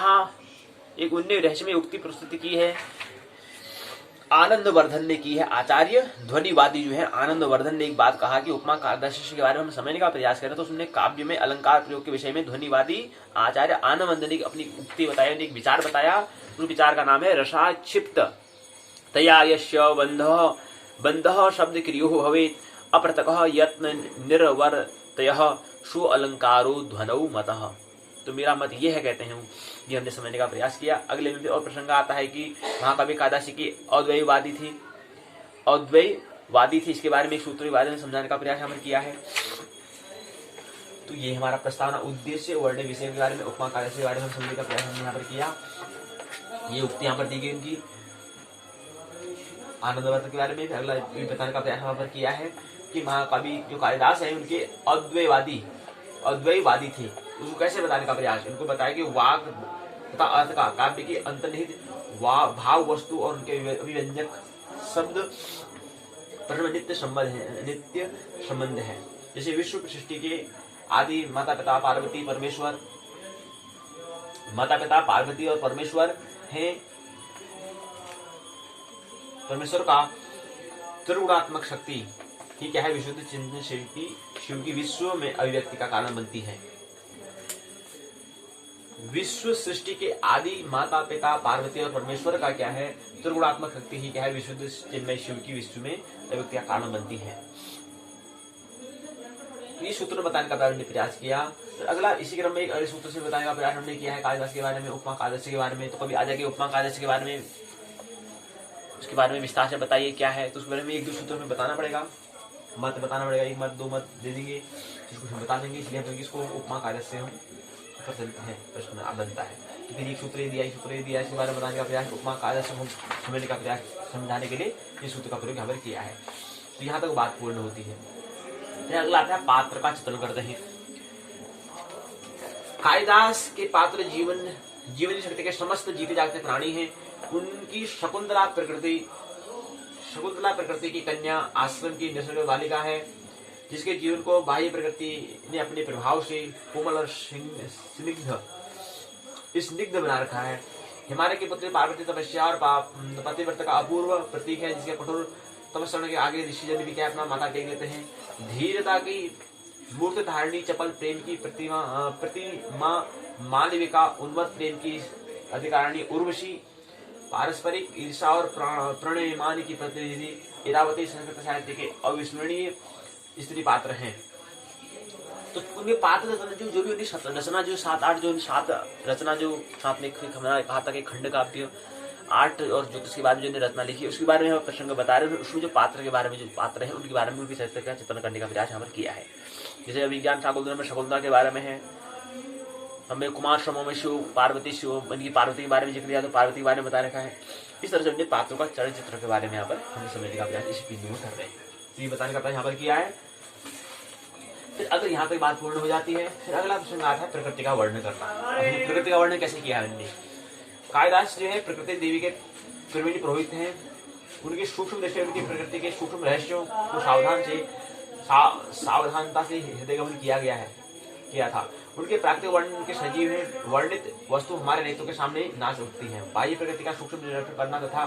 Speaker 1: एक उन्हें रहस्यमय उक्ति प्रस्तुति की है आनंदवर्धन ने की है। आचार्य ध्वनिवादी जो है आनंदवर्धन ने एक बात कहा कि उपमा काव्याशिष्य के बारे में हम समझने का प्रयास करें तो उसने काव्य में अलंकार प्रयोग के विषय में ध्वनिवादी आचार्य आनंदवर्धन ने अपनी उक्ति बताया, एक विचार बताया। उस विचार का नाम है रसा क्षिप्त तया यस्य बंधः शब्द क्रियो भवेत् अप्रतकः यत्न निर्वर्तयः सु अलंकारो ध्वनौ मतः। तो मेरा मत ये है, कहते हैं, ये हमने समझने का प्रयास किया। अगले में भी और प्रसंग आता है कि महाकवि कालिदास की अद्वैतवादी थी, इसके बारे में एक सूत्रवादी ने समझाने का प्रयास हमने किया है। तो ये हमारा प्रस्तावना उद्देश्य वर्ण विषय के बारे में उपमा कालिदास के बारे में समझने का प्रयास हमने यहाँ पर किया। ये उक्ति यहाँ पर दी गई उनकी आनंदवर्धन के बारे में। अगला बताने का प्रयास यहाँ पर किया है कि महाकवि जो कालिदास है उनके अद्वैतवादी थे। उसको कैसे बताने का प्रयास, उनको बताया कि वाक तथा अर्थ का काव्य के अंतर्निहित भाव वस्तु और उनके अभिव्यंजक शब्द पर नित्य संबंध है। जैसे विश्व सृष्टि के आदि माता पिता पार्वती और परमेश्वर हैं। परमेश्वर का त्रिगुणात्मक शक्ति ही क्या है, विशुद्ध चिंतन शिव की विश्व में अभिव्यक्ति का कारण बनती है। विश्व सृष्टि के आदि माता पिता पार्वती और परमेश्वर का क्या है, त्रिगुणात्मक शक्ति ही क्या है, विशुद्ध चिन्मय शिव की विश्व में अभिव्यक्ति का कारण बनती है। ये सूत्र बताने का प्रयास किया। तो अगला इसी क्रम में एक अगले सूत्र से बताने का प्रयास हमने किया है कालिदास के बारे में, उपमा कालिदास के बारे में। तो कभी आ जाएगी उपमा कालिदास के बारे में, उसके बारे में विस्तार से बताइए क्या है। तो उसके बारे में एक दो सूत्र में बताना पड़ेगा, मत बताना पड़ेगा, एक मत दो मत दे देंगे, जिसको हम बता देंगे। इसलिए हम इसको उपमा कालिदास से हम प्रश्न बनता है। तो फिर एक सूत्र दिया, इसके बारे में बताने का प्रयास, उपमा कालिदास हम समझने का प्रयास समझाने के लिए इस सूत्र का प्रयोग यहाँ पर किया है। तो यहाँ तक बात पूर्ण होती है। फिर अगला आता है पात्र का चित्रण करते हैं। कालिदास के पात्र जीवनी शक्ति के समस्त जीते जागते प्राणी हैं। उनकी शकुंतला प्रकृति की कन्या आश्रम की निसर्ग बालिका है, जिसके जीवन को बाह्य प्रकृति ने अपने प्रभाव से कोमल और स्निग्ध बना रखा है। हिमालय की पुत्री पार्वती तपस्या और पतिव्रता का अपूर्व प्रतीक है, जिसके कठोर तपस्या के आगे ऋषिजन भी क्या अपना माथा टेक देते हैं। धीरता की मूर्त धारणी चपल प्रेम की प्रतिमा मालविका, उन्मत्त प्रेम की अधिकारिणी उर्वशी, पारस्परिक ईर्षा और प्रणयमान की प्रतिनिधि इरावती संस्कृत साहित्य के अविस्मरणीय स्त्री पात्र हैं। तो उनके पात्र जो भी उनकी रचना जो सात रचना जो साथ में कहा था कि खंड काव्य 8 और ज्योतिष के बारे में जो रचना लिखी उसके बारे में हम प्रसंग बता रहे हैं। उसमें जो पात्र के बारे में जो पात्र है उनके बारे में उनकी चरित्र का चित्रण करने का प्रयास हमें किया है। जैसे विज्ञान शाकुंतल में शकुंतला के बारे में है, हमें कुमार श्रमों में शिव पार्वती के बारे में जिक्र किया, तो पार्वती के बारे में बता रखा है। इस तरह से हमने पात्रों का चरित्र के बारे में यहाँ पर हमें समझने का प्रयास इस बिंदु में कर रहे हैं। तो ये बताने का प्रयास यहाँ पर किया है। फिर अगर यहाँ तक बात पूर्ण हो जाती है, फिर अगला प्रश्न आता है प्रकृति का वर्णन करना। प्रकृति का वर्णन कैसे किया है हमने? कालिदास जो है प्रकृति देवी के प्रवीण पुरोहित हैं। उनकी सूक्ष्म दृष्टि उनकी प्रकृति के सूक्ष्म रहस्यों को सावधानता से हृदयगमन किया था। उनके प्राकृतिक वर्णन उनके सजीव है। वर्णित वस्तु हमारे नेत्रों के सामने नाच उठती है। बाह्य प्रकृति का सूक्ष्म निरीक्षण करना तथा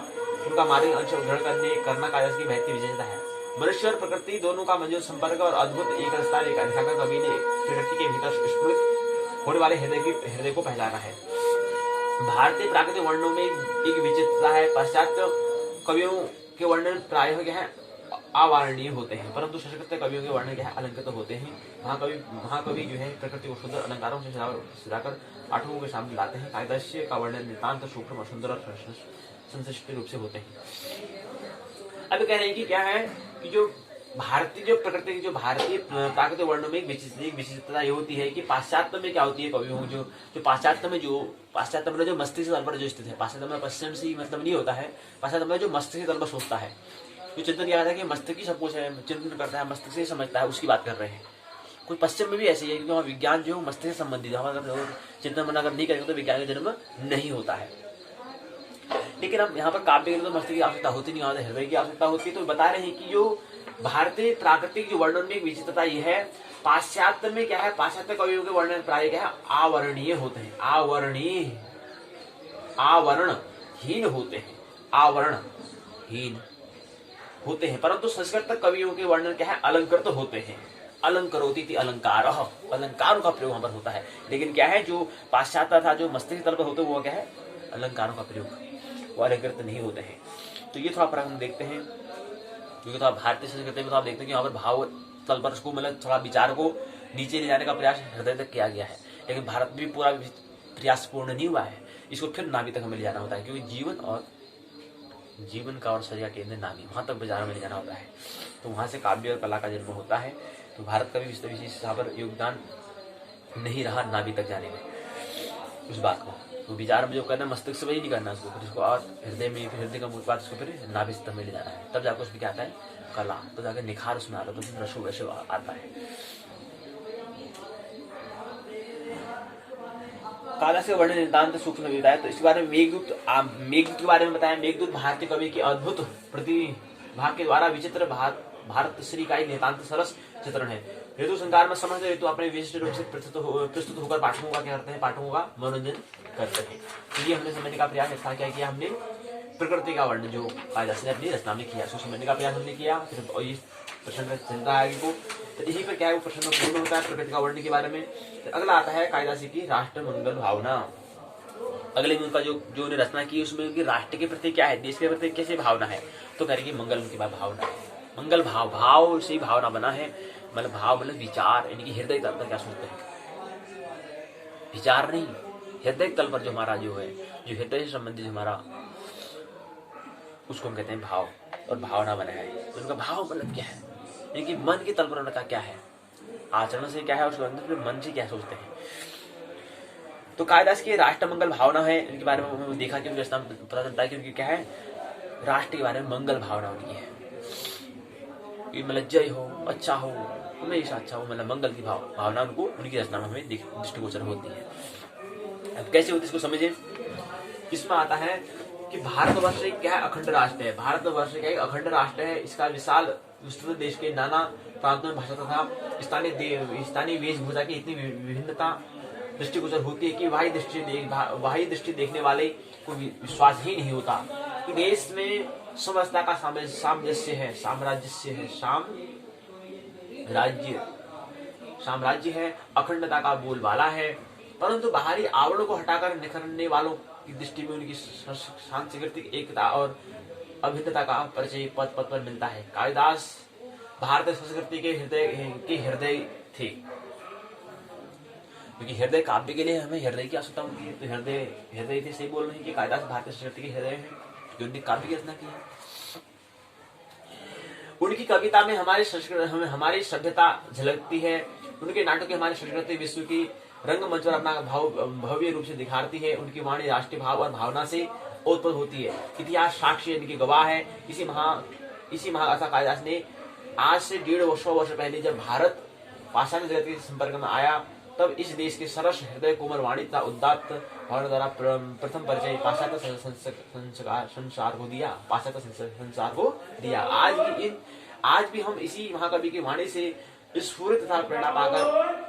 Speaker 1: उनका मानवीय अंश ग्रहण करना कालिदास की बेहतरीन विशेषता है। मनुष्य और प्रकृति दोनों का मंजूर संपर्क और अद्भुत एक रस्ता दिखाकर कवि ने प्रकृति के भीतर स्फुरित होने वाले हृदय को पहचाना है। भारतीय प्राकृतिक वर्णनों में एक विचित्रता है। पाश्चात्य कवियों के वर्णन प्रायः क्या है अवर्णनीय होते हैं, परंतु संस्कृत कवियों के वर्णन क्या है अलंकृत होते हैं। महाकवि जो है प्रकृति को सुंदर अलंकारों से सजाकर पाठकों के सामने लाते हैं। कालिदास का वर्णन नितांत सूक्ष्म और सुंदर और संश्लिष्ट रूप से होते हैं। अब कह रहे हैं कि क्या है कि जो भारतीय प्राकृतिक वर्णों में एक विचित्रता ये होती है कि पाश्चात्य में क्या होती है कवियों जो पाश्चात्य में जो मस्तिष्क तल पर जो स्थित है, पाश्चात्य में पश्चिम से मतलब नहीं होता है। पाश्चात्य में जो मस्तिष्क तल पर सोचता है, जो चिंतन किया जाता है कि मस्तिष्क ही सब कुछ है, चिंतन करता है, मस्तिष्क से समझता है, उसकी बात कर रहे हैं। कुछ पश्चिम में भी ऐसे ही है, क्योंकि वहाँ विज्ञान जो मस्तिष्क से संबंधित है। चिंतन मन अगर नहीं करेंगे तो विज्ञान का जन्म नहीं होता है। लेकिन अब यहाँ पर काव्य के लिए तो मस्तिष्क की आवश्यकता होती नहीं, हृदय की आवश्यकता होती है। तो बता रहे हैं कि जो भारतीय प्राकृतिक जो वर्णन में एक विचित्रता ये है, पाश्चात्य में क्या है, पाश्चात्य कवियों के वर्णन प्राय क्या है अवर्णनीय होते हैं। अवर्णनीय आवरणहीन होते हैं, आवरणहीन होते हैं। परंतु संस्कृत कवियों के वर्णन क्या है, अलंकृत होते हैं। अलंकरोति थी अलंकार, अलंकारों का प्रयोग वहां पर होता है। लेकिन क्या है, जो पाश्चात्य था, जो मस्तिष्क तल पर होते वो क्या है, अलंकारों का प्रयोग, वो अलंकृत नहीं होते हैं। तो ये थोड़ा फर्क हम देखते हैं, क्योंकि थोड़ा भारतीय संस्कृति में तो आप देखते हैं कि यहाँ पर भाव तल पर उसको मतलब थोड़ा विचार को नीचे ले जाने का प्रयास हृदय तक किया गया है। लेकिन भारत में भी पूरा प्रयास पूर्ण नहीं हुआ है, इसको फिर नाभि तक हमें ले जाना होता है, क्योंकि जीवन का और शरीर का केंद्र नाभि, वहां तक विचारों में ले जाना होता है। तो वहां से काव्य और कला का जन्म होता है। तो भारत का भी विशेष यहाँ पर योगदान नहीं रहा नाभि तक जाने में उस बात को। तो विचार में जो करना मस्तिष्क से वही नहीं करना उसको, फिर उसको और हृदय में, फिर हृदय का मूल बात उसको फिर नाभि तक में ले जाना है। तब जाकर उसमें क्या आता है, कला, तो जाकर निखार उसमें आता है, तो फिर रसो वैसे आता है। कालिदास के वर्णन नितांत सूक्ष्म विधा है। तो इसके बारे में मेघदूत के बारे में बताया। मेघदूत भारतीय कवि की अद्भुत प्रतिभा के द्वारा विचित्र भारत श्री का एक नितांत सरस चित्रण है। ऋतु संकार में समझ ऋतु अपने विशिष्ट रूप से प्रस्तुत होकर पाठकों का क्या करते हैं, पाठकों का मनोरंजन करते हैं। तो ये हमने समझने का प्रयास था, क्या किया हमने, प्रकृति का वर्णन जो कालिदास ने अपनी रचना में किया, उसको समझने का प्रयास हमने किया। फिर ये प्रसंग चलता है आगे को, तो यही पर क्या है, वो प्रसंग पूर्ण होता है प्रकृति का वर्णन के बारे में। तो अगला आता है कालिदास की राष्ट्र मंगल भावना। अगले में उनका जो रचना की उसमें उनकी राष्ट्र के प्रति क्या है, देश के प्रति कैसे भावना है, तो कह रही कि मंगल उनकी भावना है। मंगल भाव से ही भावना बना है, मतलब भाव मतलब विचार, यानी कि हृदय तल पर क्या सोचते हैं, विचार नहीं, हृदय तल पर जो हमारा जो है, जो हृदय से संबंधित हमारा, उसको हम कहते हैं भाव, और भावना बना है। तो उनका भाव मतलब क्या है, यानी कि मन के तल पर उनका क्या है, आचरण से क्या है, उसके अंदर मन से क्या सोचते हैं। तो कालिदास की राष्ट्र मंगल भावना है, इनके बारे में हमने देखा कि उनके रचना पता चलता है कि उनकी क्या है, राष्ट्र के बारे में मंगल भावना उनकी है, मतलब जय हो, अच्छा हो, हमेशा अच्छा हो, मतलब मंगल की भावना उनको उनकी रचना में हमें दृष्टिगोचर होती है। अब कैसे होती है इसको समझे। इसमें आता है कि भारतवर्ष एक क्या है, अखंड राष्ट्र है। भारतवर्ष क्या है, अखंड राष्ट्र है। इसका विशाल विस्तृत देश के नाना प्रांतों में भाषा तथा स्थानीय वेशभूषा की इतनी विभिन्नता दृष्टिगोचर होती है कि बाह्य दृष्टि देखने वाले को विश्वास ही नहीं होता कि देश में समस्ता का साम्राज्य है, साम्राज्य है, अखंडता का बोलबाला है। परंतु बाहरी आवरण को हटाकर निखरने वालों की दृष्टि में उनकी सांस्कृतिक एकता और अभिन्नता का परिचय पद पद पर मिलता है। कालिदास भारतीय संस्कृति के हृदय थे, क्योंकि हृदय काव्य के लिए हमें हृदय की आवश्यकता होती है। तो हृदय थे, सही बोल रहे हैं कि कालिदास भारतीय संस्कृति के हृदय है, जो उन्होंने काव्य की रचना की है। उनकी कविता में हमारी सभ्यता झलकती है। उनके नाटक की हमारी संस्कृति विश्व की रंगमंच पर अपना भव्य रूप से दिखाती है। उनकी वाणी राष्ट्रीय भाव और भावना से उत्पन्न होती है। इतिहास साक्ष्य इनकी गवाह है। इसी महागाथा कालिदास ने आज से 150 वर्ष पहले जब भारत पाषाण जगत के संपर्क में आया, तब इस देश के सरस हृदय कोमल वाणी तथा उदात्त भावना द्वारा प्रथम परिचय पाश्चात्य संसार को दिया, पाश्चात्य संसार को दिया। आज भी हम इसी महाकवि की वाणी से स्फूर्ति तथा प्रेरणा पाकर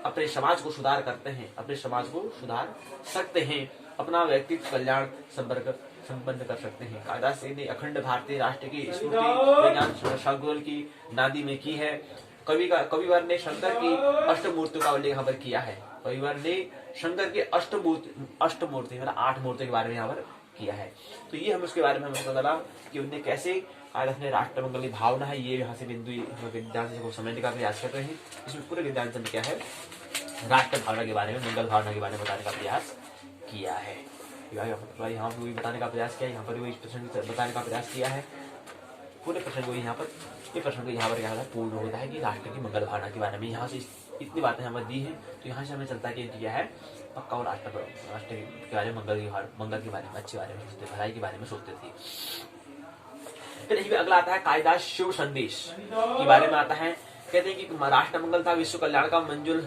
Speaker 1: अपने समाज को सुधार सकते हैं, अपना व्यक्तित्व कल्याण संपन्न कर सकते हैं। कालिदास ने अखंड भारतीय राष्ट्र की स्मृति विज्ञान शाकुंतल की नादी में की है। कविवर ने शंकर की अष्टमूर्तियों का उल्लेख यहाँ पर किया है। कविवर ने शंकर की अष्टमूर्ति मतलब 8 मूर्तियों के बारे में यहाँ पर किया है। तो ये हम उसके बारे में हमें पता चला कि उनने कैसे कालिदास ने राष्ट्र मंगल की भावना है, ये यहाँ से बिंदु विद्यार्थी को समझने का प्रयास कर रहे हैं। इसमें पूरे विद्यार्थी ने क्या है, राष्ट्र भावना के बारे में, मंगल भावना के बारे में बताने का प्रयास किया है। यहाँ पर वही बताने का प्रयास किया, यहाँ पर वही प्रसंग बताने का प्रयास किया है। पूरे प्रसंग को यहाँ पर ये प्रश्न यहाँ पर क्या पूर्ण होता है कि राष्ट्र की मंगल भावना के बारे में यहाँ से इतनी बातें यहाँ पर दी है। तो यहाँ से हमें चलता है कि क्या है, पक्का और राष्ट्र के बारे में, मंगल के बारे में, अच्छे बारे में सोचते, भलाई के बारे में सोचते थे। फिर यही अगला आता है कालिदास शिव संदेश के बारे में आता है। कहते हैं कि राष्ट्र मंगल था विश्व कल्याण का मंजुल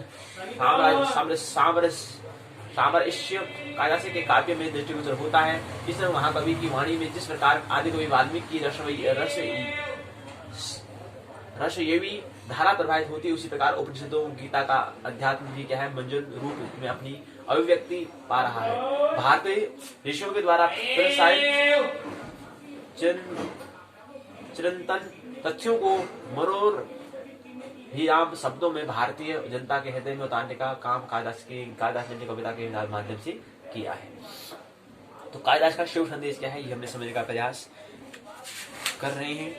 Speaker 1: सामरस्य कालिदास के काव्य में दृष्टिगोचर होता है। इस महाकवि की वाणी में जिस प्रकार आदि कवि वाल्मीकि की रसयवी धारा प्रवाहित होती है, उसी प्रकार उपनिषदों गीता का अध्यात्म भी क्या है, मंजुल रूप में अपनी अभिव्यक्ति पा रहा है। भारतीय ऋषियों के द्वारा चिरंतन तथ्यों को मनोर ही राम शब्दों में भारतीय जनता के हृदय में उतारने का काम कालिदास ने अपनी कविता के माध्यम से किया है। तो कालिदास का शिव संदेश क्या है, ये हमने समझने का प्रयास कर रहे हैं।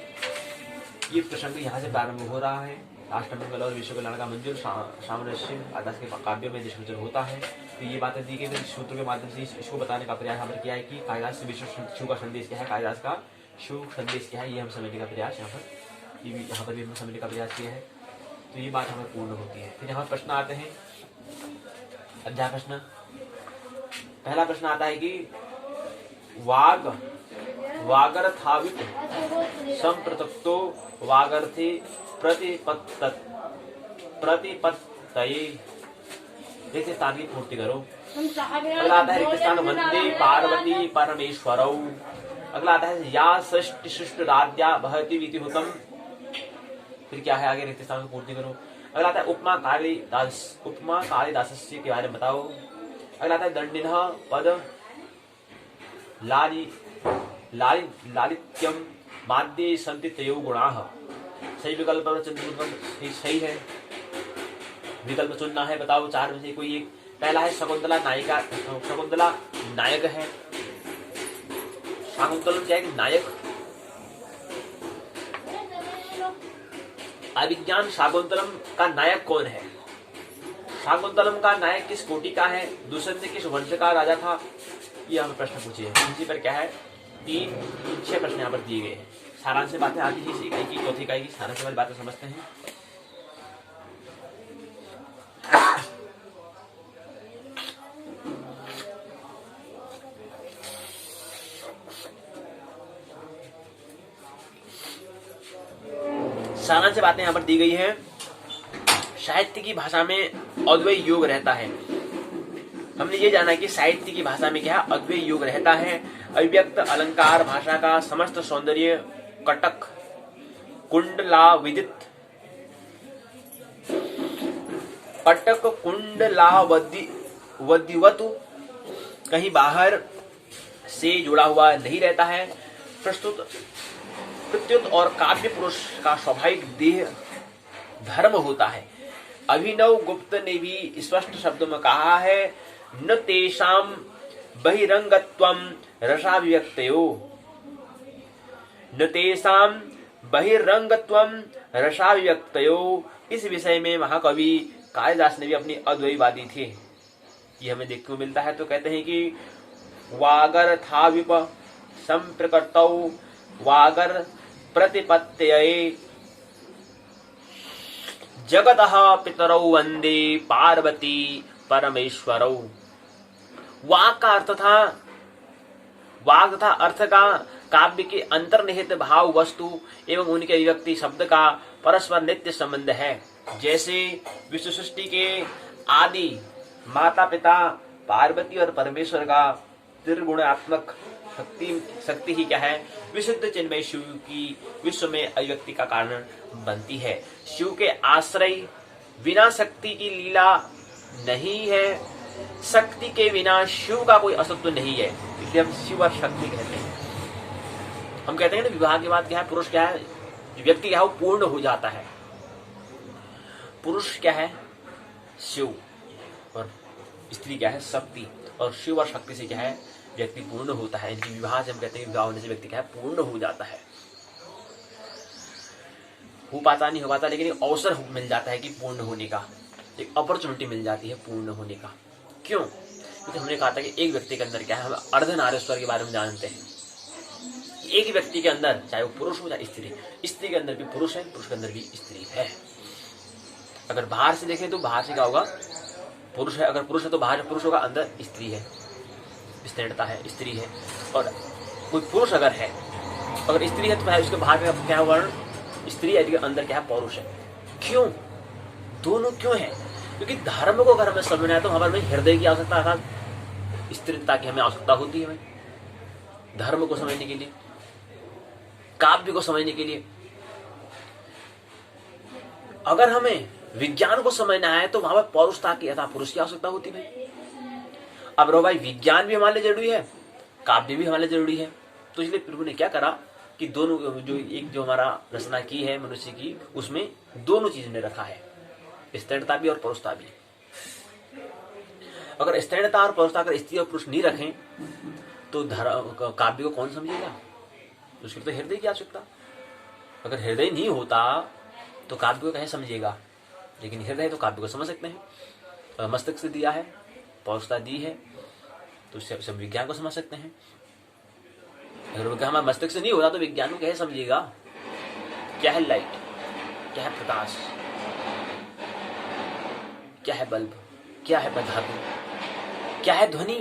Speaker 1: ये प्रसंग यहाँ से प्रारंभ हो रहा है। राष्ट्रमंगल और विश्व कल्याण का मंजूर सामरस्य कालिदास के काव्यों में दृष्टिगोचर होता है। तो ये बातें दी गई, सूत्र के माध्यम से इसको बताने का प्रयास हमने किया है कि कालिदास से विश्व शिव का संदेश क्या है, कालिदास का शिव संदेश क्या है, ये हम समझने का प्रयास यहाँ पर भी हम समझने का प्रयास किया है। तो ये बात हमें पूर्ण होती है। फिर यहाँ प्रश्न आते हैं, अध्याय प्रश्न। पहला प्रश्न आता है कि वागर्थावित संप्रतक्तो वागर्थे प्रतिपत्तये जैसे स्थान की पूर्ति करो। अगला आता है रिक्त स्थान वंदे पार्वती परमेश्वरौ। अगला आता है या सृष्टि सृष्ट राज्ञा बहति विधिहुतम। फिर क्या है आगे, रिक्त स्थान की पूर्ति करो। अगला आता है उपमा कालिदासस्य के बारे में बताओ। अगला आता है दंडिनः पद लालित्यम माद्ये संति तयो गुणाः। सही विकल्प सही है, विकल्प चुनना है, बताओ चार में से कोई एक। पहला है शकुंतला नायक है। शाकुंतलम क्या है, नायक। अभिज्ञान शाकुंतलम का नायक कौन है? शाकुंतलम का नायक किस कोटि का है? दुष्यंत किस वंश का राजा था? ये हमें प्रश्न पूछिए। इसी पर क्या है, 6 प्रश्न यहाँ पर दिए गए हैं। सारांश से बातें आती है, इस इकाई की चौथी इकाई की सारांश वाली बातें समझते हैं। सारांश से बातें यहाँ पर दी गई है। साहित्य की भाषा में अद्वैय योग रहता है। हमने ये जाना कि साहित्य की भाषा में क्या अद्वैय योग रहता है। अभिव्यक्त अलंकार भाषा का समस्त सौंदर्य कटक कुंडलाविदित कटक कुंडलावदिवतु कहीं बाहर से जुड़ा हुआ नहीं रहता है। प्रत्युत और काव्य पुरुष का स्वाभाविक देह धर्म होता है। अभिनव गुप्त ने भी स्पष्ट शब्दों में कहा है, न तेषाम बहिरंगत्वम रसाभिव्यक्तयो। न तेषाम बहिरंगत्वम रसाभिव्यक्तयो। इस विषय में महाकवि कालिदास ने भी अपनी अद्वैतवादी थे, ये हमें देखने को मिलता है। तो कहते हैं कि वागर्थाविप संप्रकृतौ वागर प्रतिपत्तये जगतः पितरौ वंदे पार्वती परमेश्वरौ। वाक का अर्थ था, वाक तथा अर्थ का काव्य के अंतर्निहित भाव वस्तु एवं उनके अभिव्यक्ति शब्द का परस्पर नित्य संबंध है। जैसे विश्व सृष्टि के आदि माता पिता पार्वती और परमेश्वर का त्रिगुणात्मक शक्ति ही क्या है, विशुद्ध चिन्मय शिव की विश्व में अभिव्यक्ति का कारण बनती है। शिव के आश्रय बिना शक्ति की लीला नहीं है। शक्ति के बिना शिव का कोई अस्तित्व नहीं है, इसलिए हम शिव और शक्ति कहते हैं। हम कहते हैं ना, विवाह के बाद क्या है, पुरुष क्या है, व्यक्ति क्या है, वो पूर्ण हो जाता है। पुरुष क्या है, शिव, और स्त्री क्या है, शक्ति। और शिव और शक्ति से क्या है, व्यक्ति पूर्ण होता है। इनकी विवाह से हम कहते हैं, विवाह होने से व्यक्ति क्या है, पूर्ण हो जाता है। हो पाता नहीं हो पाता, लेकिन एक अवसर मिल जाता है कि पूर्ण होने का, एक अपॉर्चुनिटी मिल जाती है पूर्ण होने का। क्यों? क्योंकि हमने कहा था कि एक व्यक्ति के अंदर क्या है, हम अर्धनारीश्वर के बारे में जानते हैं। एक व्यक्ति के अंदर, चाहे वो पुरुष हो चाहे स्त्री, स्त्री के अंदर भी पुरुष है, पुरुष के अंदर भी स्त्री है। अगर बाहर से देखें तो बाहर से क्या होगा, पुरुष है। अगर पुरुष है तो बाहर पुरुष होगा, अंदर स्त्री है, स्त्रीणता है, स्त्री है। और कोई पुरुष अगर है, अगर स्त्री है तो उसके बाहर में क्या वर्ण स्त्री है, अंदर क्या है, पुरुष है। क्यों? दोनों क्यों है? क्योंकि धर्म को अगर हमें समझना है तो हमारे में हृदय की आवश्यकता, अर्थात स्त्रीता की हमें आवश्यकता होती है। हमें धर्म को समझने के लिए, काव्य को समझने के लिए। अगर हमें विज्ञान को समझना है तो वहां पर पौरुषता की अथा पुरुष की आवश्यकता होती है। अब रो भाई, विज्ञान भी हमारे लिए जरूरी है, काव्य भी हमारे लिए जरूरी है। तो इसलिए प्रभु ने क्या करा कि दोनों जो हमारा रचना की है मनुष्य की, उसमें दोनों चीज ने रखा है, स्त्रीणता भी और पुरुषता भी। अगर स्त्रीणता और पुरुषता अगर स्त्री और पुरुष नहीं रखें तो काव्य को कौन समझेगा? उसके तो हृदय की आवश्यकता। अगर हृदय नहीं होता तो काव्य को कैसे समझेगा? लेकिन हृदय तो काव्य को समझ सकते हैं। मस्तक से दिया है, पौरुषता दी है, तो उससे हम विज्ञान को समझ सकते हैं। अगर हमारे मस्तक से नहीं होता तो विज्ञान को कैसे समझेगा? क्या है लाइट, क्या है प्रकाश, क्या है बल्ब, क्या है धातु, क्या है ध्वनि,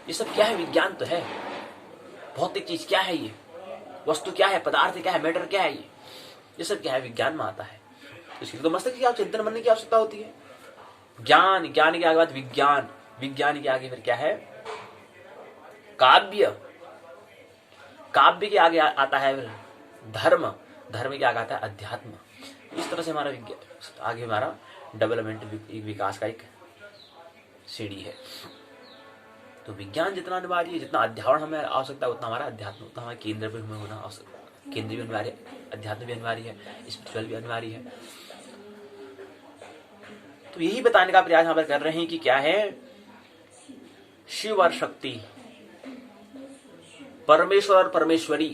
Speaker 1: ये सब क्या है? विज्ञान तो है। भौतिक चीज क्या है? ये वस्तु क्या है? पदार्थ क्या है? मैटर क्या है? ये सब क्या है? विज्ञान में आता है। इसके लिए तो मस्तक की चिंतन बनने की आवश्यकता होती है। ज्ञान, ज्ञान के आगे बाद विज्ञान, विज्ञान के आगे फिर क्या है? काव्य, काव्य के आगे आता है फिर धर्म, धर्म के आगे आता है अध्यात्म। इस तरह से हमारा विज्ञान आगे हमारा डेवलपमेंट, विकास का एक सीढ़ी है। तो विज्ञान जितना अनिवार्य है, जितना अध्यावरण हमें आवश्यकता है, उतना हमारा अध्यात्म, उतना हमारा केंद्र भी हमें होना आवश्यक। केंद्र भी अनिवार्य है, अध्यात्म भी अनिवार्य है, स्पिरिचुअल भी अनिवार्य है। तो यही बताने का प्रयास यहाँ पर कर रहे हैं कि क्या है? शिव और शक्ति, परमेश्वर और परमेश्वरी,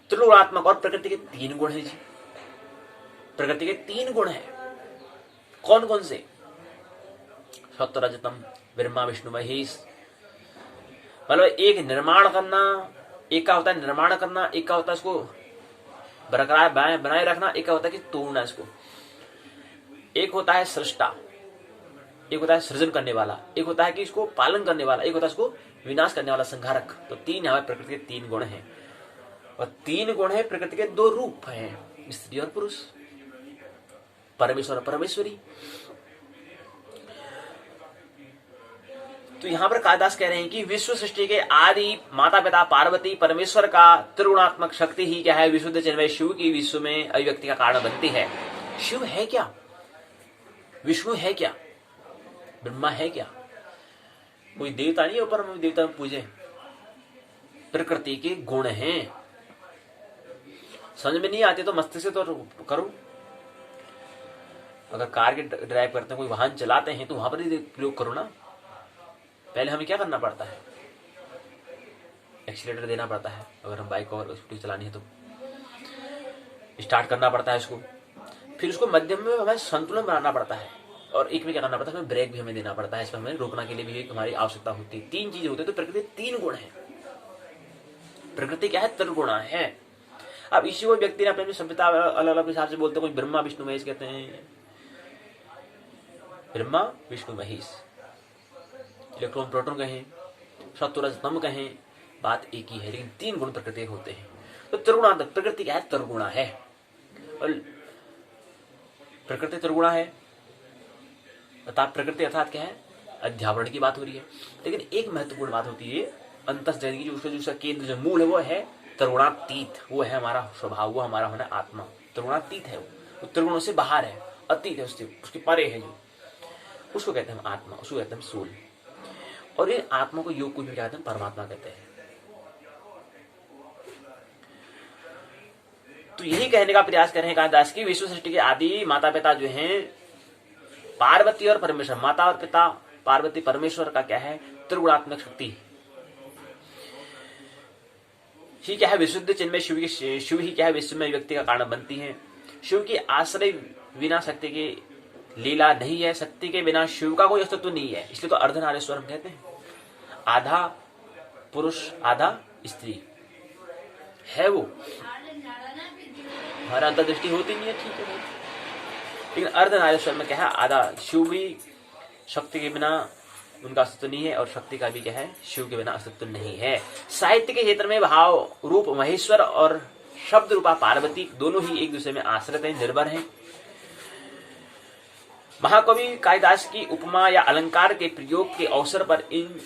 Speaker 1: त्रिगुणात्मक और प्रकृति के 3 गुण हैं जी। प्रकृति के 3 गुण हैं। कौन कौन से? सत्व रजतम, ब्रह्मा विष्णु महेश। मतलब एक निर्माण करना, एक का होता है निर्माण करना, एक का होता है इसको बरकरार बनाए रखना, एक का होता है कि तोड़ना इसको। एक होता है सृष्टा, एक होता है सृजन करने वाला, एक होता है कि इसको पालन करने वाला, एक होता है इसको विनाश करने वाला, संहारक। तो 3 यहाँ प्रकृति के 3 गुण हैं। और 3 गुण है प्रकृति के 2 रूप हैं, स्त्री और पुरुष, परमेश्वर और परमेश्वरी। तो यहां पर कालिदास कह रहे हैं कि विश्व सृष्टि के आदि माता पिता पार्वती परमेश्वर का त्रिगुणात्मक शक्ति ही क्या है? विशुद्ध चिन्मय शिव की विश्व में अभिव्यक्ति का कारण बनती है। शिव है क्या? विष्णु है क्या? ब्रह्मा है क्या? कोई देवता नहीं है ऊपर हम देवता में पूजे। प्रकृति के गुण हैं। समझ में नहीं आते तो मस्तिष्क से तो करो। अगर कार के ड्राइव करते हैं, कोई वाहन चलाते हैं, तो वहां पर ही प्रयोग करो ना। पहले हमें क्या करना पड़ता है? एक्सीलेटर देना पड़ता है। अगर हम बाइक और स्कूटी चलानी है तो स्टार्ट करना पड़ता है इसको, फिर उसको मध्यम में हमें संतुलन बनाना पड़ता है, और एक में क्या करना पड़ता है? हमें ब्रेक भी हमें देना पड़ता है। इसमें हमें रोकना के लिए भी हमारी आवश्यकता होती है। 3 चीजें होती है। तो प्रकृति 3 गुण है। प्रकृति क्या है? त्रिगुणा है। अब इसी को व्यक्ति ने अपने सभ्यता अलग अलग हिसाब से बोलते हैं। कोई ब्रह्मा विष्णु महेश कहते हैं, ब्रह्मा विष्णु महेश, इलेक्ट्रॉन प्रोटॉन कहें, सत्व रजतम कहें, बात एक ही है, लेकिन 3 गुण प्रकृति होते हैं। तो त्रिगुणा, प्रकृति क्या है? त्रिगुणा है। और प्रकृति त्रिगुणा है अर्थात प्रकृति अर्थात क्या है? अध्यावरण की बात हो रही है। लेकिन एक महत्वपूर्ण बात होती है अंतःजन की, जो उसका केंद्र, जो मूल है, वो है त्रिगुणातीत। वो है हमारा स्वभाव, वो हमारा होना आत्मा। त्रिगुणातीत है वो त्रिगुणों से बाहर है, अतीत है, उसके परे है, जो उसको कहते हैं आत्मा, उसको कहते हैं सोल। और ये आत्मा को योग को क्या कहते हैं? परमात्मा कहते हैं। तो यही कहने का प्रयास कर रहे हैं कालिदास की, विश्व सृष्टि के आदि माता पिता जो हैं पार्वती और परमेश्वर। माता और पिता पार्वती परमेश्वर का क्या है? त्रिगुणात्मक शक्ति ही क्या है? विशुद्ध चिन्मय शिव ही क्या है? विश्व में व्यक्ति का कारण बनती है। शिव की आश्रय बिना शक्ति की लीला नहीं है। शक्ति के बिना शिव का कोई अस्तित्व नहीं है। इसलिए तो अर्धनारीश्वर हम कहते हैं। आधा पुरुष आधा स्त्री है वो। हमारा अंतर्दृष्टि होती नहीं है, ठीक है, लेकिन अर्धनारीश्वर में क्या है? आधा। शिव भी शक्ति के बिना उनका अस्तित्व नहीं है, और शक्ति का भी क्या है? शिव के बिना अस्तित्व नहीं है। साहित्य के क्षेत्र में भाव रूप महेश्वर और शब्द रूपा पार्वती दोनों ही एक दूसरे में आश्रित हैं, निर्भर हैं। महाकवि कालिदास की उपमा या अलंकार के प्रयोग के अवसर पर इन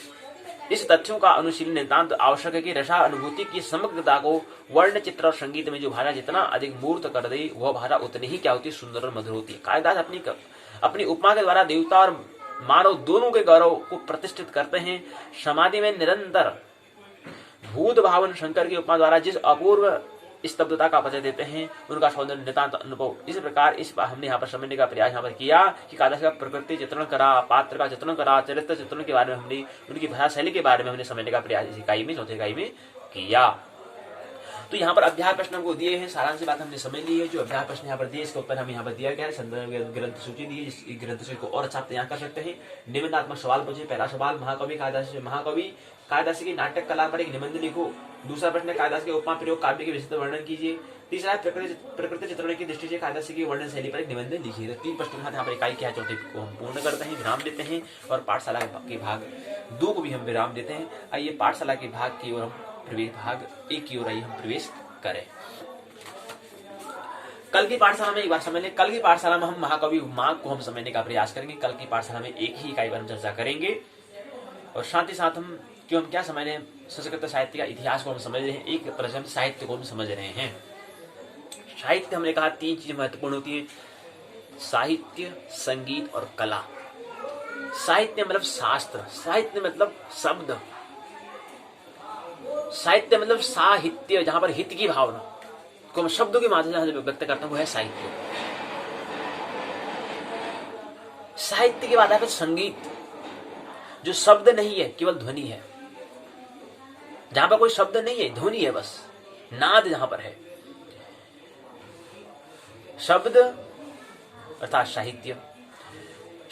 Speaker 1: इस तथ्यों का अनुशीलन नितांत आवश्यक है कि रसा अनुभूति की समग्रता को वर्ण, चित्र और संगीत में जो भाषा जितना अधिक मूर्त कर दे, वह भाषा उतनी ही क्या होती है, सुंदर और मधुर होती है। कालिदास अपनी उपमा के द्वारा देवता और मानव दोनों के गौरव को प्रतिष्ठित करते हैं। समाधि में निरंतर भूत भावन शंकर की उपमा द्वारा जिस अपूर्व स्तब्धता का परिचय देते हैं, उनका सौंदर्य नितांत अनुभव। इस प्रकार हमने यहाँ पर समझने का प्रयास यहाँ पर किया कि कालिदास का प्रकृति चित्रण करा, पात्र का चित्रण करा, चरित्र चित्रण के बारे में हमने, उनकी भाषा शैली के बारे में हमने समझने का प्रयास इस इकाई में, चौथी इकाई में किया। तो यहाँ पर अभ्यास प्रश्न हमको दिए हैं, सारांश बात हमने समझ ली है। जो अभ्यास प्रश्न यहाँ पर दिए, इसका उत्तर हमें यहाँ पर दिया गया है। संदर्भ ग्रंथ सूची दी, इस ग्रंथ सूची को और अच्छा तैयार कर सकते हैं। निबंधात्मक सवाल पूछे। पहला सवाल, महाकवि कालिदास की नाटक कला पर एक निबंध लिखो। दूसरा प्रश्न, कालिदास के उपमा प्रयोग काव्य के विशिष्ट वर्णन कीजिए। तीसरा है, प्रकृति चित्रण की दृष्टि से कालिदास की वर्णन शैली पर एक निबंध लिखिए। तो 3 प्रश्नों के साथ यहाँ पर इकाई क्या चौथे को हम पूर्ण करते हैं, विराम देते हैं और पाठशाला के भाग 2 को भी हम विराम देते हैं। आइए पाठशाला के भाग की ओर हम प्रवेश, भाग 1 की ओर आइए हम प्रवेश करें। कल की पाठशाला में एक बार समझ लें। कल की पाठशाला में हम महाकवि उपमा को हम समझने का प्रयास करेंगे। कल की पाठशाला में एक ही इकाई पर हम चर्चा करेंगे और साथ ही साथ हम क्या समझ रहे हैं, संस्कृत साहित्य का इतिहास को हम समझ रहे हैं, एक तरह से हम साहित्य को हम समझ रहे हैं। साहित्य हमने कहा 3 चीजें महत्वपूर्ण होती है, साहित्य, संगीत और कला। साहित्य मतलब शास्त्र, साहित्य मतलब शब्द, साहित्य मतलब साहित्य, जहां पर हित की भावना को हम शब्दों के माध्यम से व्यक्त करते हैं, वो है साहित्य। साहित्य के बाद है संगीत, जो शब्द नहीं है, केवल ध्वनि है, जहां पर कोई शब्द नहीं है, ध्वनि है बस, नाद जहां पर है। शब्द अर्थात साहित्य,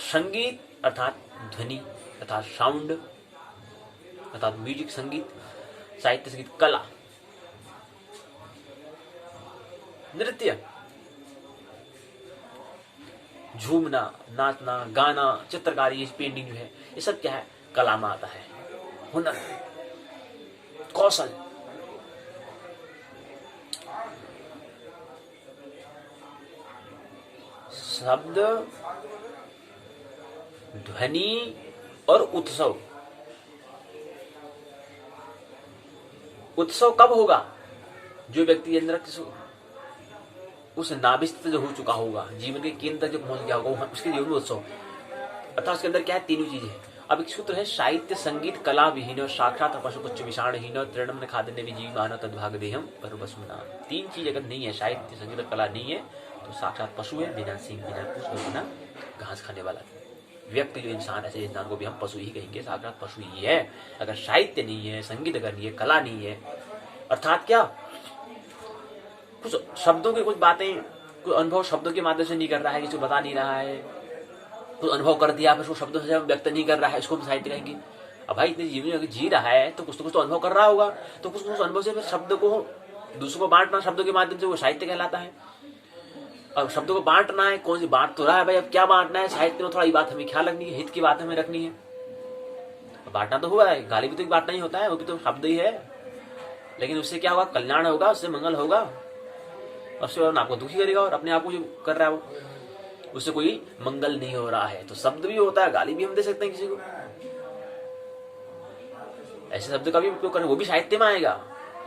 Speaker 1: संगीत अर्थात ध्वनि अर्थात साउंड अर्थात म्यूजिक, संगीत, साहित्य, संगीत, कला, नृत्य, झूमना, नाचना, गाना, चित्रकारी, पेंटिंग जो है, ये सब क्या है, कला में आता है। हुनर, कौशल। शब्द, ध्वनि और उत्सव। उत्सव कब होगा, जो व्यक्ति अंदर उस नाभिस्थ जो हो चुका होगा, जीवन के केंद्र तक जो पहुंच गया होगा, उसके जीवन में उत्सव अर्थात उसके अंदर क्या है, तीनों चीजें हैं। अब एक सूत्र है, साहित्य संगीत कला विहीन साक्षात पशु कुछ विषाणहीन तृणम खाद्य भी जीव मानव तद्भाग देहम पर बसुना। 3 चीज अगर नहीं है, साहित्य संगीत और कला नहीं है, तो साक्षात पशु है, बिना सींग बिना पूंछ और बिना घास खाने वाला व्यक्ति, जो इंसान, ऐसे इंसान को भी हम पशु ही कहेंगे, साक्षात पशु ही है। अगर साहित्य नहीं है, संगीत अगर नहीं है, कला नहीं है, अर्थात क्या, कुछ शब्दों की कुछ बातें, कुछ अनुभव शब्दों के माध्यम से नहीं कर रहा है, किसी को बता नहीं रहा है, कुछ अनुभव कर दिया फिर उसको शब्दों से व्यक्त नहीं कर रहा है, इसको हम साहित्य कहेंगे। अब भाई इतने जीवन में जी रहा है तो कुछ तो अनुभव कर रहा होगा, तो कुछ अनुभव से फिर शब्द को दूसरों को बांटना, शब्दों के माध्यम से, वो साहित्य कहलाता है। अब शब्दों को बांटना है, कौन सी बांट तो रहा है भाई, अब क्या बांटना है, साहित्य में थोड़ा ये बात हमें ख्याल रखनी है, हित की बात हमें रखनी है। बांटना तो हुआ है, गाली भी तो बांटना ही होता है, वो भी तो शब्द ही है, लेकिन उससे क्या होगा, कल्याण होगा, उससे मंगल होगा, उससे आपको दुखी करेगा, और अपने आप को जो कर रहा है वो, उससे कोई मंगल नहीं हो रहा है। तो शब्द भी होता है, गाली भी हम दे सकते हैं किसी को, ऐसे शब्द का भी उपयोग करें, वो भी साहित्य में आएगा।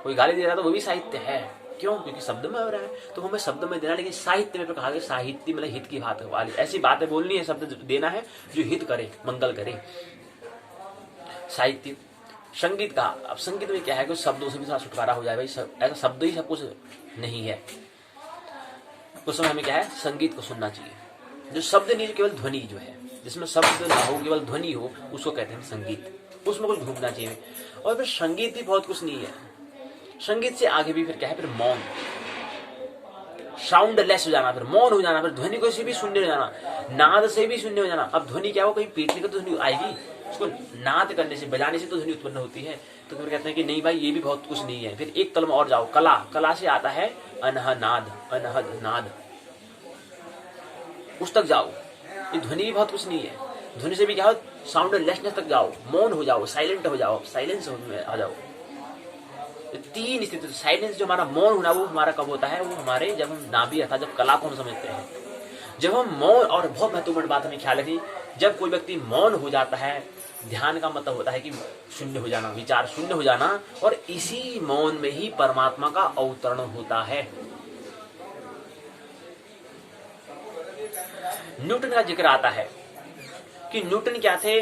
Speaker 1: कोई गाली दे रहा है तो वो भी साहित्य है, क्यों, क्योंकि शब्द में हो रहा है, तो हमें शब्द में देना, लेकिन साहित्य में कहा गया, साहित्य मतलब हित की बात वाली, ऐसी बातें बोलनी है, शब्द देना है जो हित करे, मंगल करे, साहित्य। संगीत का, अब संगीत में क्या है कि शब्दों से भी थोड़ा छुटकारा हो जाए भाई, ऐसा शब्द ही सब कुछ नहीं है, उस समय हमें क्या है, संगीत को सुनना चाहिए। जो शब्द नहीं, केवल ध्वनि जो है, जिसमें शब्द ना हो, केवल ध्वनि हो, उसको कहते हैं संगीत, उसमें कुछ ढूंढना चाहिए। और फिर संगीत भी बहुत कुछ नहीं है, संगीत से आगे भी फिर क्या है, फिर मौन, साउंडलेस हो जाना, फिर मौन हो जाना, फिर ध्वनि को से भी शून्य हो जाना, नाद से भी शून्य हो जाना। अब ध्वनि क्या हो, कहीं पीटने का तो ध्वनि आएगी, उसको नाद करने से, बजाने से तो ध्वनि उत्पन्न होती है। तो फिर कहते हैं कि नहीं भाई, ये भी बहुत कुछ नहीं है। फिर एक कलम और जाओ, कला, कला से आता है अनहद नाद, अनहद नाद, उस तक जाओ, ये ध्वनि भी बहुत कुछ नहीं है। ध्वनि से भी क्या हो, साउंडलेसनेस तक जाओ, मौन हो जाओ, साइलेंट हो जाओ, साइलेंस आ जाओ। 3 स्थिति, साइलेंस जो हमारा मौन होना, वो हमारा कब होता है, वो हमारे जब हम नाभि अर्थात जब कला को हम समझते हैं, जब हम मौन, और बहुत महत्वपूर्ण बात हमें ख्याल रखी, जब कोई व्यक्ति मौन हो जाता है, ध्यान का मतलब होता है कि शून्य हो जाना, विचार शून्य हो जाना, और इसी मौन में ही परमात्मा का अवतरण होता है। न्यूटन का जिक्र आता है कि न्यूटन क्या थे,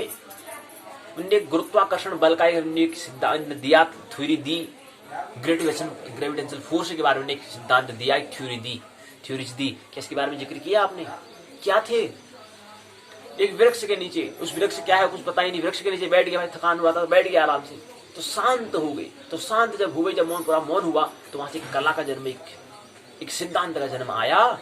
Speaker 1: उनने गुरुत्वाकर्षण बल का एक सिद्धांत दिया, थ्योरी दी, ग्रेविटेशनल फोर्स के बारे में एक सिद्धांत दिया, एक थ्योरीज दी। क्या इसके बारे में जिक्र किया आपने? क्या थे? एक वृक्ष के नीचे, उस वृक्ष क्या है कुछ पता ही नहीं, वृक्ष के नीचे बैठ गया, भाई थकान हुआ था, बैठ गया आराम से, तो शांत हो गई। तो शांत जब हुए, जब मौन, पूरा मौन हुआ, तो वहां से कला का जन्म, एक सिद्धांत का जन्म आया।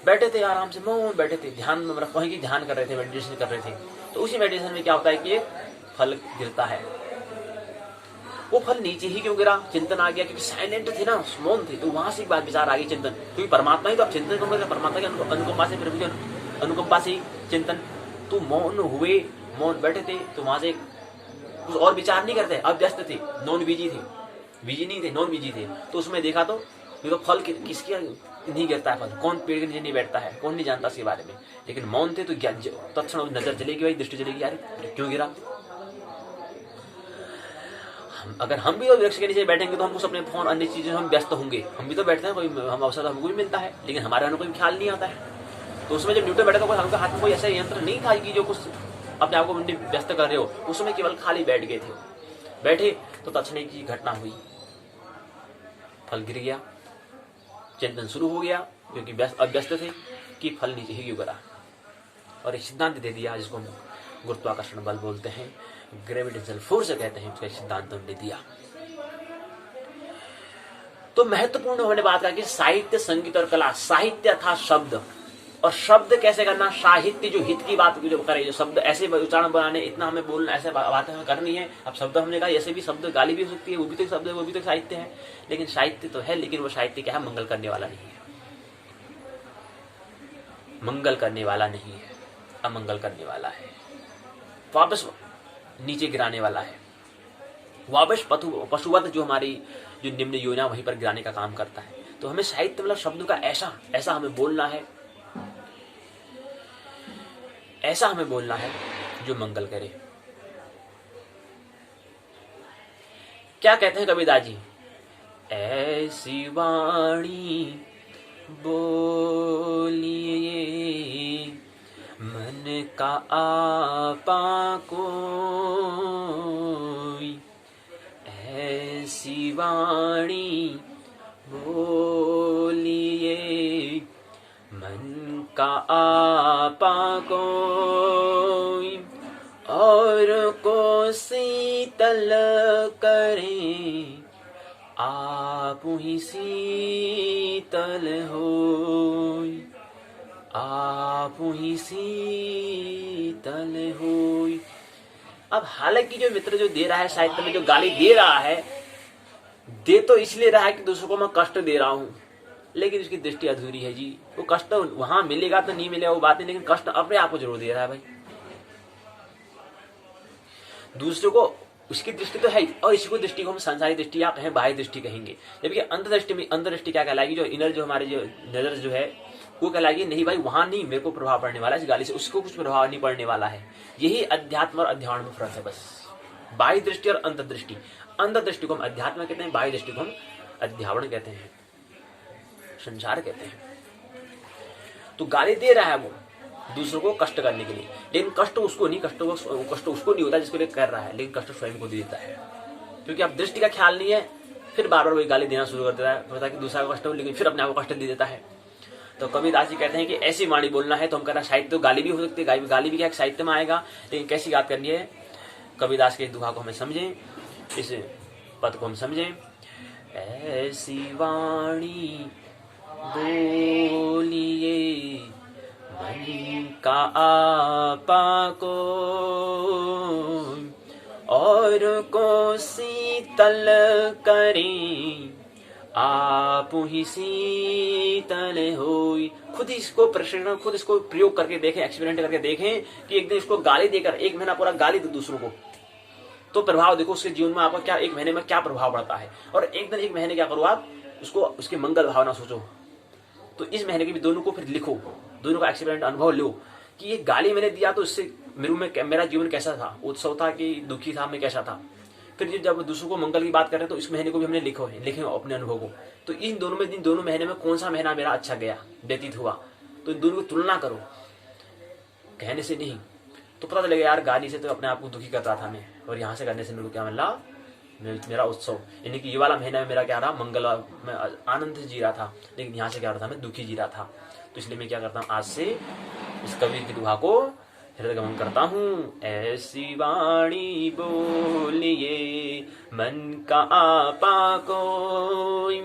Speaker 1: बैठे थे आराम से, मौन बैठे थे, ध्यान में, मतलब कहीं की ध्यान कर रहे थे, मेडिटेशन कर रहे थे। तो उसी मेडिटेशन में क्या होता है कि एक फल गिरता है। वो फल नीचे ही क्यों गिरा? चिंतन आ गया, क्योंकि साइलेंट थे ना, मौन थे। तो वहां से एक बात विचार आ गई, चिंतन, क्योंकि परमात्मा ही तो आप चिंतन करोगे, परमात्मा की अनुकंपा से, प्रभु की अनुकंपा से चिंतन। तो मौन हुए, मौन बैठे थे, तो वहां से कुछ और विचार नहीं करते, अब व्यस्त थे, नॉन बिजी थे, बिजी नहीं थे, नॉन बिजी थे। तो उसमें देखा तो ये तो फल किसके नहीं गिरता है, फल कौन पेड़ के नीचे नहीं बैठता है, कौन नहीं जानता इसके बारे में। लेकिन मौन थे तो तत्क्षण नजर चलेगी, भाई दृष्टि चलेगी, यार क्यों गिरा। अगर हम भी तो वृक्ष के नीचे बैठेंगे तो हमको अपने फोन, अन्य चीजों हम व्यस्त होंगे, हम भी तो बैठते हैं, कोई हम अवसर हमको भी मिलता है, लेकिन हमारे मन को कोई ख्याल नहीं आता है। तो उसमें जब न्यूटन बैठा तो हमके हाथ में कोई ऐसा यंत्र नहीं था कि जो कुछ अपने आप को व्यस्त कर रहे हो, उसमें केवल खाली बैठ गए थे। बैठे तो तत्क्षण की घटना हुई, फल गिर गया, चिंतन शुरू हो गया, क्योंकि व्यस्त थे कि फल नीचे ही क्यों गिरा, और एक सिद्धांत दे दिया जिसको हम गुरुत्वाकर्षण बल बोलते हैं, ग्रेविटेशनल फोर्स कहते हैं, उसका सिद्धांत हमने दिया। तो महत्वपूर्ण हमने बात कहा कि साहित्य, संगीत और कला। साहित्य था शब्द, और शब्द कैसे करना, साहित्य जो हित की बात जो करे, जो शब्द ऐसे उच्चारण बनाने, इतना हमें बोलना, ऐसे बातें हमें करनी है। अब शब्द हमने कहा, ऐसे भी शब्द गाली भी हो सकती है, वो भी तो शब्द है, वो भी तो साहित्य है। लेकिन साहित्य तो है, लेकिन वो साहित्य क्या है, मंगल करने वाला नहीं है, मंगल करने वाला नहीं है, अमंगल करने वाला है, वापस नीचे गिराने वाला है, वापस पशुवत जो हमारी जो निम्न योजना वहीं पर गिराने का काम करता है। तो हमें साहित्य मतलब शब्दों का ऐसा हमें बोलना है, ऐसा हमें बोलना है जो मंगल करे। क्या कहते हैं कबीरदास जी, ऐसी वाणी बोलिए मन का आपा कोई, ऐसी वाणी बोलिए मन का आपा कोई, और को शीतल करें आप ही शीतल होई, आप ही शीतल होई। अब हालांकि जो मित्र जो दे रहा है साहित्य में, जो गाली दे रहा है, दे तो इसलिए रहा है कि दूसरों को मैं कष्ट दे रहा हूं, लेकिन उसकी दृष्टि अधूरी है जी। वो कष्ट वहां मिलेगा तो नहीं मिलेगा वो बात नहीं, लेकिन कष्ट अपने आप को जरूर दे रहा है भाई, दूसरों को उसकी दृष्टि तो है, और इसको दृष्टि को हम संसारी दृष्टि या कहें बाह्य दृष्टि कहेंगे। जबकि अंतर्दृष्टि में, अंतर्दृष्टि क्या कहलाएगी, जो इनर जो हमारी जो नजर जो है वो कहलाएगी, नहीं भाई वहां नहीं मेरे को प्रभाव पड़ने वाला है, इस गाली से उसको कुछ प्रभाव नहीं पड़ने वाला है। यही अध्यात्म और अध्यात्म में फर्क है बस, बाह्य दृष्टि और अंतर्दृष्टि। अंतर्दृष्टि को हम अध्यात्म कहते हैं, बाह्य दृष्टि को हम अध्यावरण कहते हैं, संसार कहते हैं। तो गाली दे रहा है वो दूसरों को कष्ट करने के लिए, लेकिन कष्ट उसको नहीं, कष्ट उसको नहीं होता जिसको लिए कर रहा है, लेकिन कष्ट स्वयं को दे देता है, क्योंकि अब दृष्टि का ख्याल नहीं है। फिर बार बार वही गाली देना शुरू कर देता है, पता कि दूसरा को कष्ट हो, लेकिन फिर अपने आप को कष्ट दे देता है। तो कबीरदास जी कहते हैं कि ऐसी वाणी बोलना है। तो हम कहते हैं साहित्य तो गाली भी हो सकती है, गाली भी क्या साहित्य में आएगा, लेकिन कैसी बात करनी है, कबीरदास के दुहा को हमें समझें, इस पद को हम समझें। ऐसी वाणी बोलिए मन का आपा को, और को शीतल करें आप ही शीतल होई। खुद इसको प्रशिक्षण, खुद इसको प्रयोग करके देखें, एक्सपेरिमेंट करके देखें कि एक दिन इसको गाली देकर, एक महीना पूरा गाली दो दूसरों को, तो प्रभाव देखो उसके जीवन में आपका क्या, एक महीने में क्या प्रभाव पड़ता है। और एक दिन एक महीने क्या करो आप, उसको उसके मंगल भावना सोचो। तो इस महीने के भी दोनों को फिर लिखो, दोनों का एक्सपेरिमेंट अनुभव लो कि ये गाली मैंने दिया तो इससे मेरा जीवन कैसा था, उत्सव था कि दुखी था, मैं कैसा था। फिर जब दूसरों को मंगल की बात कर रहे हैं तो इस महीने को भी हमने लिखे अपने अनुभव को। तो इन दोनों महीने में कौन सा महीना मेरा अच्छा गया, व्यतीत हुआ, तो इन दोनों की तुलना करो, कहने से नहीं। तो पता चलेगा यार गाली से तो अपने आप को दुखी करता था मैं, और यहाँ से करने से मेरे को क्या मिला, मेरा उत्सव, यानी कि ये वाला महीना में मेरा क्या रहा, मंगल, मैं आनंद से जी रहा था, लेकिन यहाँ से क्या हो रहा था, मैं दुखी जी रहा था। तो इसलिए मैं क्या करता हूँ, आज से इस कवि की दुहा को हृदयगमन करता हूँ। ऐसी वाणी बोलिए मन का आपा कोई,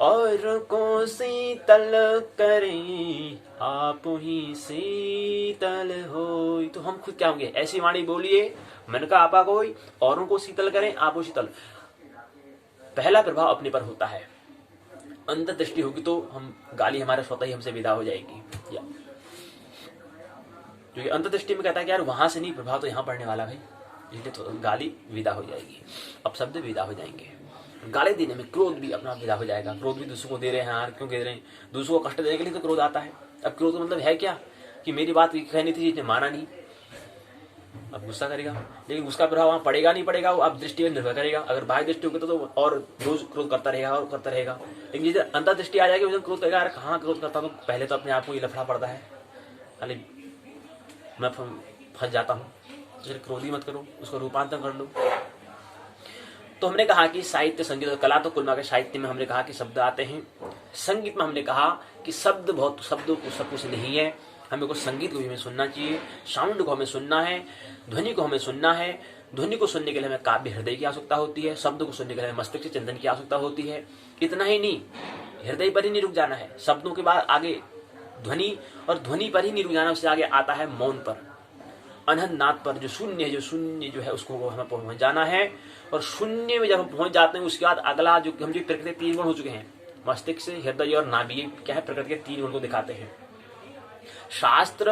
Speaker 1: और को शीतल करें आप ही शीतल होई। तो हम खुद क्या होंगे, ऐसी वाणी बोलिए मन का आपा कोई, औरों को शीतल करें आप हो शीतल। पहला प्रभाव अपने पर होता है, अंतर्दृष्टि होगी तो हम गाली हमारे स्वतः ही हमसे विदा हो जाएगी। क्योंकि अंतर्दृष्टि में कहता है कि यार वहां से नहीं, प्रभाव तो यहाँ पड़ने वाला भाई, इसलिए तो गाली विदा हो जाएगी, अब शब्द विदा हो जाएंगे। गाली देने में क्रोध भी अपना विदा हो जाएगा। क्रोध भी दूसरों को दे रहे हैं यार, क्यों दे रहे हैं, दूसरों को कष्ट देने के लिए तो क्रोध आता है। अब क्रोध मतलब है क्या, कि मेरी बात कहनी थी, इसने माना नहीं, अब गुस्सा करेगा, लेकिन उसका प्रभाव वहां पड़ेगा नहीं पड़ेगा, वो आप दृष्टि में निर्भर करेगा। अगर बाह्य दृष्टि होगी तो और रोज क्रोध करता रहेगा और करता रहेगा, लेकिन जैसे अंतर्दृष्टि आ जाएगी क्रोध करेगा। यार कहाँ क्रोध करता, तो पहले तो अपने आप को ये लफड़ा पड़ता है, खाली मैं फंस जाता हूँ। तो क्रोध ही मत करो, उसको रूपांतर कर लो। तो हमने कहा कि साहित्य, संगीत और कला, तो कुल मिलाकर साहित्य में हमने कहा कि शब्द आते हैं, संगीत में हमने कहा कि शब्दों को सब कुछ नहीं है, हमें कुछ संगीत को भी हमें सुनना चाहिए, साउंड को हमें सुनना है, ध्वनि को हमें सुनना है। ध्वनि को सुनने के लिए हमें काव्य हृदय की आवश्यकता होती है, शब्द को सुनने के लिए मस्तिष्क चिंतन की आवश्यकता होती है। इतना ही नहीं, हृदय पर ही नहीं रुक जाना है, शब्दों के बाद आगे ध्वनि, और ध्वनि पर ही नहीं रुक जाना, उससे आगे आता है मौन पर, अनहद नाद पर, जो शून्य जो है उसको हमें पहुंच जाना है। और शून्य में जब हम पहुंच जाते हैं उसके बाद अगला जो हम, जो प्रकृति के 3 गुण हो चुके हैं, मस्तिष्क, हृदय और नाभि, क्या है, प्रकृति के 3 गुण को दिखाते हैं। शास्त्र,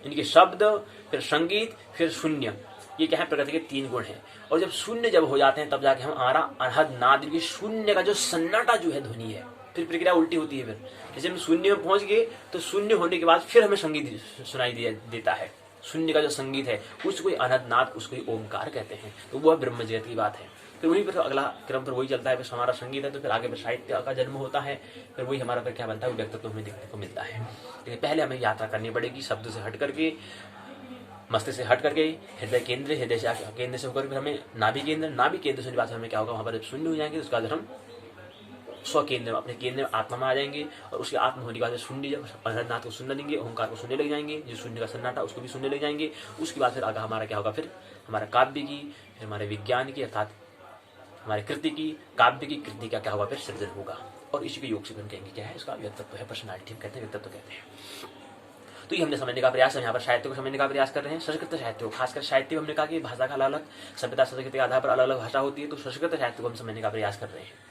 Speaker 1: इनके शब्द, फिर संगीत, फिर शून्य, ये क्या है, प्रकृति के 3 गुण हैं। और जब शून्य जब हो जाते हैं तब जाके हम हमारा अनहद नाद, शून्य का जो सन्नाटा जो है ध्वनि है, फिर प्रक्रिया उल्टी होती है। फिर जैसे हम शून्य में पहुंच गए तो शून्य होने के बाद फिर हमें संगीत सुनाई देता है। शून्य का जो संगीत है उसको अनहद नाद, उसको ओमकार कहते हैं। तो वो ब्रह्म जगत की बात है। फिर वहीं पर अगला क्रम पर वही चलता है, फिर हमारा संगीत है तो फिर आगे साहित्य का जन्म होता है, फिर वही हमारा फिर क्या बनता है, व्यक्तित्व हमें देखने को मिलता है। लेकिन पहले हमें यात्रा करनी पड़ेगी, शब्द से हट करके, मस्तिष्क से हट करके हृदय केंद्र, हृदय से केंद्र से होकर फिर हमें नाभि केंद्र से बाद हमें क्या होगा, वहां पर शून्य हो जाएंगे। उसके बाद हम स्व केंद्र, अपने केंद्र में आत्मा में आ जाएंगे, और उसके आत्मा होने के बाद शून्य, जब अनहद को सुनने लेंगे, ओंकार को सुनने लग जाएंगे, जो शून्य का सन्नाटा उसको भी सुनने लग जाएंगे। उसके बाद फिर आगे हमारा क्या होगा, फिर हमारा काव्य की, फिर हमारे विज्ञान की, अर्थात हमारे कृति की, काव्य की कृति का क्या होगा, फिर सृजन होगा। और इसी के योग से हम कहेंगे क्या है, इसका व्यक्तित्व है, पर्सनालिटी कहते हैं, व्यक्तित्व कहते हैं। तो ये हमने समझने का प्रयास है, यहाँ पर साहित्य को समझने का प्रयास कर रहे हैं। संस्कृत साहित्य को, खासकर साहित्य में हमने कहा कि भाषा का अलग अलग, सभ्यता संस्कृति के आधार पर अलग अलग भाषा होती है, तो संस्कृत साहित्य को हम समझने का प्रयास कर रहे हैं।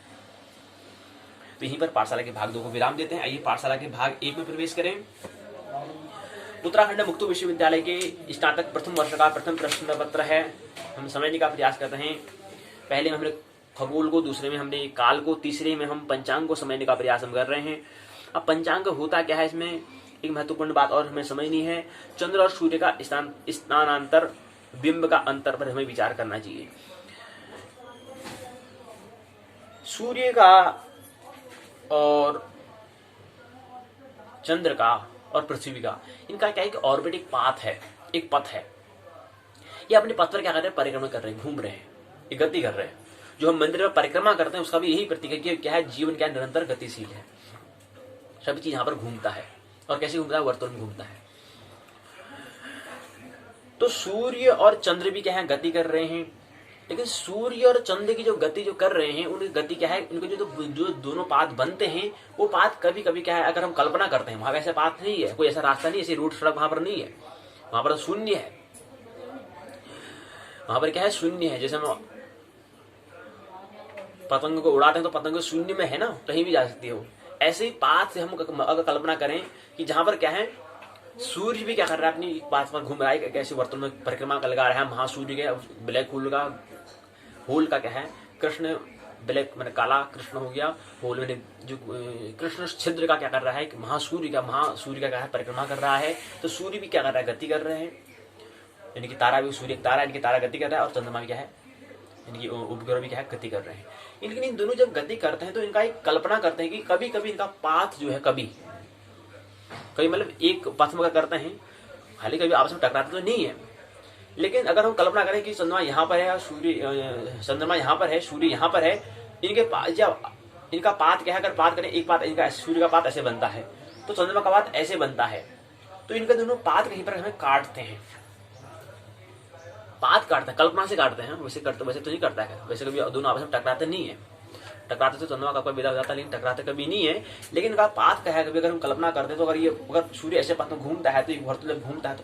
Speaker 1: तो यहीं पर पाठशाला के भाग 2 को विराम देते हैं। आइए पाठशाला के भाग 1 में प्रवेश करें। उत्तराखंड मुक्त विश्वविद्यालय के स्नातक प्रथम वर्ष का प्रथम प्रश्न पत्र है, हम समझने का प्रयास करते हैं। पहले में हमने खगोल को, दूसरे में हमने काल को, तीसरे में हम पंचांग को समझने का प्रयास हम कर रहे हैं। अब पंचांग होता क्या है, इसमें एक महत्वपूर्ण बात और हमें समझनी है। चंद्र और सूर्य का स्थानांतर, बिंब का अंतर पर हमें विचार करना चाहिए। सूर्य का और चंद्र का और पृथ्वी का, इनका क्या है कि ऑर्बिट, एक पाथ है, एक पथ है। ये अपने पथ पर क्या कर रहे हैं, परिक्रमा कर रहे हैं, घूम रहे हैं, ये गति कर रहे हैं। जो हम मंदिर में परिक्रमा करते हैं उसका भी यही प्रतीक है कि क्या है, जीवन क्या निरंतर गतिशील है, सभी चीज यहाँ पर घूमता है। और कैसे घूमता है, वर्तुल में घूमता है। तो सूर्य और चंद्र भी क्या है, गति कर रहे हैं। लेकिन सूर्य और चंद्र की जो गति जो कर रहे हैं, उनकी गति क्या है, उनके जो दोनों पाथ बनते हैं, वो पाथ कभी कभी क्या है, अगर हम कल्पना करते हैं, वहां वैसे पाथ नहीं है, कोई ऐसा रास्ता नहीं, ऐसी रूट सड़क वहां पर नहीं है, वहां पर शून्य है, वहां पर क्या है, शून्य है। जैसे हम पतंग को उड़ाते हैं तो पतंग शून्य में है ना, कहीं भी जा सकती है वो। ऐसे ही पाथ से हम अगर कल्पना करें कि जहां पर क्या है, सूर्य भी क्या कर रहा है, अपनी पाथ पर घूम रहा है, कैसे वर्तुल में परिक्रमा लगा रहा है। महासूर्य के ब्लैक होल का, होल का क्या है, कृष्ण, ब्लैक मैंने काला कृष्ण हो गया, होल मैंने जो कृष्ण छिद्र का क्या कर रहा है, महासूर्य का क्या है, परिक्रमा कर रहा है। तो सूर्य भी क्या कर रहा है, गति कर रहे हैं। यानी कि तारा भी, सूर्य एक तारा, यानी कि तारा गति कर रहा है और चंद्रमा भी क्या है, यानी कि उपग्रह भी क्या है, गति कर रहे हैं। लेकिन इन दोनों जब गति करते हैं तो इनका एक कल्पना करते हैं कि कभी कभी इनका पाथ जो है, कभी मतलब एक पथ में करते हैं, हालांकि कभी आपस में टकराते तो नहीं है। लेकिन अगर हम कल्पना करें कि चंद्रमा यहाँ पर है, सूर्य, चंद्रमा यहाँ पर है, सूर्य यहाँ पर है, इनका पाथ क्या है, अगर पाथ करें, एक पाथ इनका, सूर्य का पाथ ऐसे बनता है तो चंद्रमा का पाथ ऐसे बनता है, तो इनके दोनों पाथ कहीं पर हमें काटते हैं, पाथ काटते हैं, कल्पना से काटते हैं, वैसे तो नहीं करता है, वैसे कभी दोनों आपस में टकराते नहीं है। टकराते तो चंद्रमा का कोई विदा हो जाता है, लेकिन टकराते कभी नहीं है। लेकिन इनका पाथ क्या है, कभी अगर हम कल्पना करते हैं तो अगर सूर्य ऐसे पथ में घूमता है तो एक वर्तुल जब घूमता है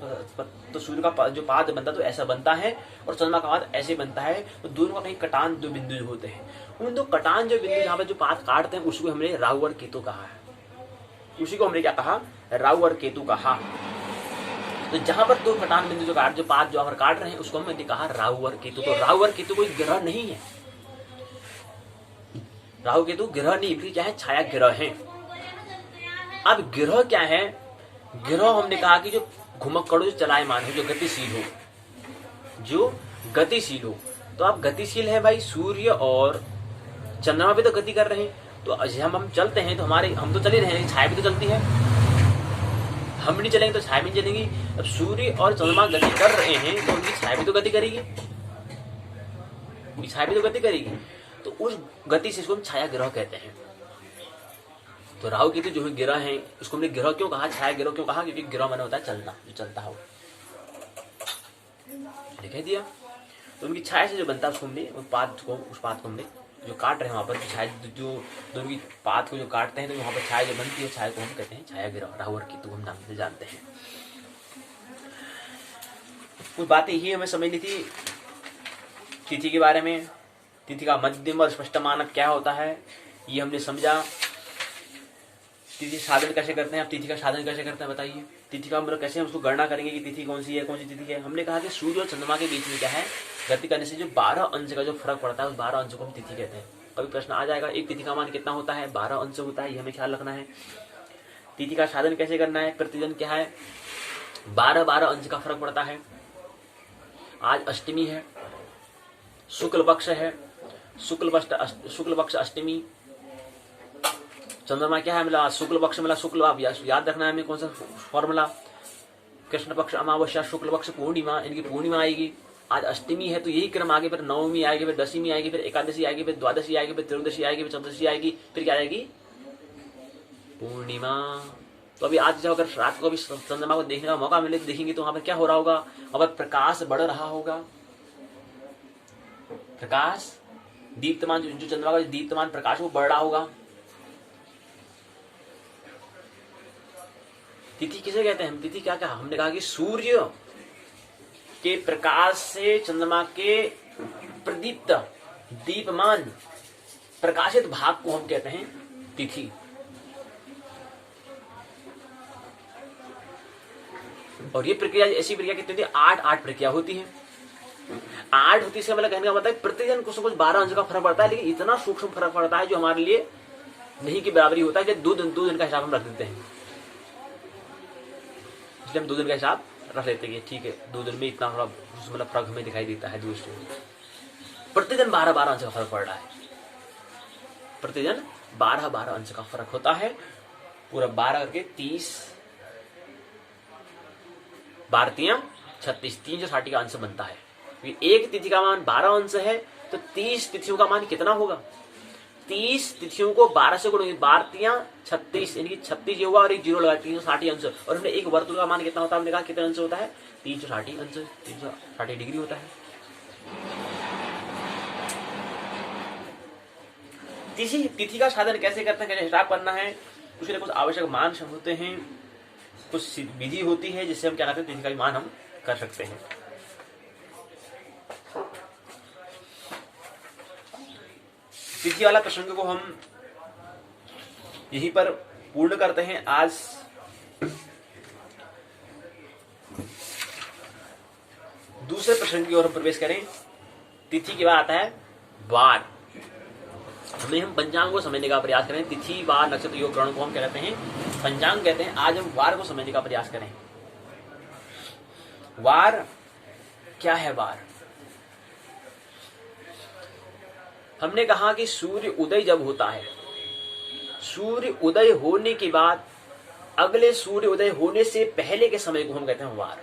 Speaker 1: तो सूर्य का जो पाथ बनता है तो ऐसा बनता है और चंद्रमा का पाथ ऐसे बनता है। तो दोनों का कहीं कटान जो बिंदु जो होते हैं, उन दो कटान जो बिंदु जहाँ पर जो पाथ काटते हैं उसको हमने राहु और केतु कहा है। उसी को हमने क्या कहा, राहु और केतु कहा। तो जहां पर दो कटान बिंदु जो पाथ जो हम काट रहे हैं उसको हमने कहा राहु और केतु। तो राहु और केतु कोई ग्रह नहीं है, राहु केतु ग्रह नहीं, बल्कि क्या है, छाया ग्रह है। अब ग्रह क्या है, ग्रह हमने कहा कि जो घुमक्कड़ों से चलायमान हो, जो गतिशील हो। तो अब गतिशील है भाई, सूर्य और चंद्रमा भी तो गति कर रहे हैं। तो हम चलते हैं तो हम तो चले रहे हैं, छाया भी तो चलती है। हम नहीं चलेंगे तो छाया भी नहीं चलेगी। अब सूर्य और चंद्रमा गति कर रहे हैं तो उनकी छाया भी तो गति करेगी, तो उस गति से इसको हम छाया ग्रह कहते हैं। तो राहु केतु जो है ग्रह है, उसको हमने ग्रह क्यों कहा, छाया ग्रह क्यों कहा, क्योंकि ग्रह माने होता है चलना, जो चलता हो, दिखाई दिया। तो उनकी छाया से जो बनता है उसको हमने उस पाथ को हमने जो काट रहे हैं वहां पर छाया, जो दोनों की पाथ को जो काटते हैं तो वहां पर छाया जो बनती है, छाया को हम कहते हैं छाया ग्रह। राहु और केतु हम नाम से जानते हैं। कुछ बातें ही हमें समझनी थी तिथि के बारे में। तिथि का मध्यम और स्पष्ट मानक क्या होता है ये हमने समझा। तिथि साधन कैसे करते हैं, आप तिथि का साधन कैसे करते हैं बताइए। तिथि का मतलब कैसे हम उसको गणना करेंगे कि तिथि कौन सी है, कौन सी तिथि है। हमने कहा कि सूर्य और चंद्रमा के बीच में क्या है, गति करने से जो 12 अंश का जो फर्क पड़ता है उस 12 अंश को हम तिथि कहते हैं। कभी प्रश्न आ जाएगा एक तिथि का मान कितना होता है, 12 अंश होता है, ये हमें ख्याल रखना है। तिथि का साधन कैसे करना है, प्रतिदिन क्या है, 12 अंश का फर्क पड़ता है। आज अष्टमी है, शुक्ल पक्ष है, शुक्ल पक्ष अष्टमी, चंद्रमा क्या है मिला, शुक्ल पक्ष मिला, शुक्ल, आप याद रखना है हमें कौन सा फॉर्मूला, कृष्ण पक्ष अमावस्या, शुक्ल पक्ष पूर्णिमा, इनकी पूर्णिमा आएगी। आज अष्टमी है तो यही क्रम आगे, फिर नवमी आएगी, फिर दशमी आएगी, फिर एकादशी आएगी, फिर द्वादशी आएगी, फिर त्रयोदशी आएगी, फिर चतुर्दशी आएगी, फिर क्या आएगी, पूर्णिमा। तो अभी आज जब अगर रात को अभी चंद्रमा को देखने का मौका मिले तो देखेंगे तो वहां पर क्या हो रहा होगा, वहां पर प्रकाश बढ़ रहा होगा, प्रकाश दीप्तमान, जो चंद्रमा का दीप्तमान प्रकाश वो बढ़ रहा होगा। तिथि किसे कहते हैं हम, तिथि क्या कहा हमने कहा कि सूर्य के प्रकाश से चंद्रमा के प्रदीप्त दीपमान प्रकाशित भाग को हम कहते हैं तिथि। और ये प्रक्रिया, ऐसी प्रक्रिया कितनी होती है, 8 प्रक्रिया होती है। 8 होती है, मतलब कहने का मतलब प्रतिदिन कुछ न कुछ 12 अंश का फर्क पड़ता है, लेकिन इतना सूक्ष्म फर्क पड़ता है जो हमारे लिए नहीं की बराबरी होता है। 2 दिन का हिसाब हम रख देते हैं, इसलिए हम 2 दिन का हिसाब रख लेते हैं, ठीक है 2 दिन में इतना थोड़ा मतलब फर्क हमें दिखाई देता है। दूसरे प्रतिदिन 12 अंश का फर्क पड़ रहा है, प्रतिदिन 12 अंश का फर्क होता है। पूरा 12 करके 30, 12 36, 360 का अंश बनता है। एक तिथि का मान 12 अंश है तो 30 तिथियों का मान कितना होगा, 30 तिथियों को 12 से गुणा, 12 36, यानी 36 ये हुआ और एक 0 लगा, 360 अंश। और हमने एक वर्तुल का मान कितना होता है, हमने कहा कितने अंश होता है, 360 अंश, 360 डिग्री होता है। तिथि का साधन कैसे करते हैं, कैसे हिसाब करना है, उसके लिए कुछ आवश्यक मान होते हैं, कुछ विधि होती है जिससे हम क्या करते हैं, तिथि का मान हम कर सकते हैं। तिथि वाला प्रसंग को हम यहीं पर पूर्ण करते हैं। आज दूसरे प्रसंग की ओर हम प्रवेश करें। तिथि के बाद आता है वार। हमें हम पंचांग को समझने का प्रयास करें। तिथि, वार, नक्षत्र, योग, ग्रहण को हम क्या कहते हैं, पंचांग कहते हैं। आज हम वार को समझने का प्रयास करें। वार क्या है वार? हमने कहा कि सूर्य उदय जब होता है, सूर्य उदय होने के बाद अगले सूर्य उदय होने से पहले के समय को हम कहते हैं वार।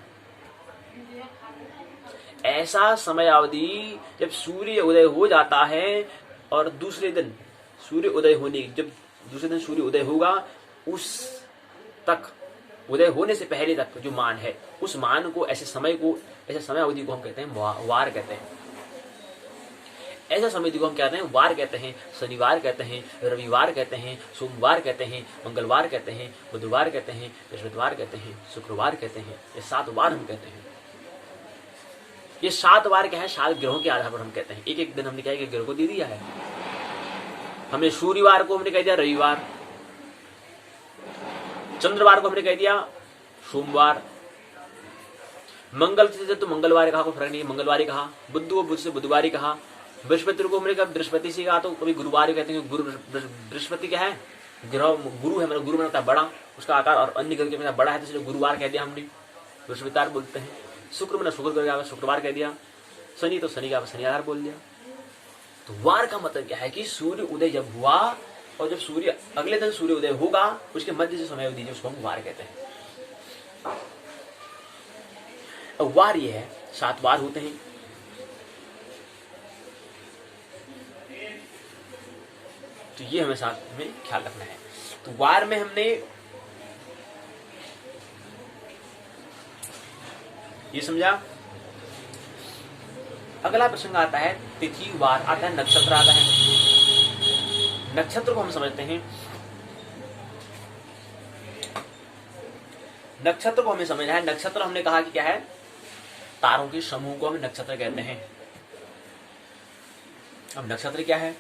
Speaker 1: ऐसा समय अवधि जब सूर्य उदय हो जाता है और दूसरे दिन सूर्य उदय होने, जब दूसरे दिन सूर्य उदय होगा उस तक, उदय होने से पहले तक जो मान है, उस मान को, ऐसे समय को, ऐसे समय अवधि को हम कहते हैं वार कहते हैं। ऐसा समय को हम कहते हैं वार कहते हैं। शनिवार कहते हैं, रविवार कहते हैं, सोमवार कहते हैं, मंगलवार कहते हैं, बुधवार कहते हैं, बृहस्पतिवार कहते हैं, शुक्रवार कहते हैं। ये 7 वार हम कहते हैं। ये 7 वार क्या है? 7 ग्रहों के आधार पर हम कहते हैं। एक एक दिन हमने क्या है, ग्रह को दे दिया है। हमने सूर्यवार को हमने कह दिया रविवार, चंद्रवार को हमने कह दिया सोमवार, मंगल से तो मंगलवार कहा, कोई फर्क नहीं, मंगलवार कहा, बुध को बुध से बुधवार कहा, बृहस्पति को हमने कहा बृहस्पति से कहा, तो कभी गुरुवार कहते हैं। गुरु बृहस्पति क्या है? ग्रह गुरु है, मतलब गुरु बनता है बड़ा, उसका आकार, और अन्य ग्रह के बड़ा है, तो इसलिए गुरुवार कह दिया हमने, बृहस्पतिवार बोलते हैं। शुक्र मैंने शुक्र ग्रह शुक्रवार कह दिया, शनि तो शनि का शनिवार बोल दिया। तो वार का मतलब क्या है कि सूर्य उदय जब हुआ और जब सूर्य अगले दिन सूर्य उदय होगा उसके मध्य से समय अवधि, उसको हम वार कहते हैं। अब वार ये है, 7 वार होते हैं। तो ये हमें साथ में ख्याल रखना है। तो वार में हमने ये समझा। अगला प्रसंग आता है तिथि वार, आता है नक्षत्र आता है। नक्षत्र को हम समझते हैं, नक्षत्र को हमें समझना है। नक्षत्र हमने कहा कि क्या है? तारों के समूह को हम नक्षत्र कहते हैं। अब नक्षत्र क्या है?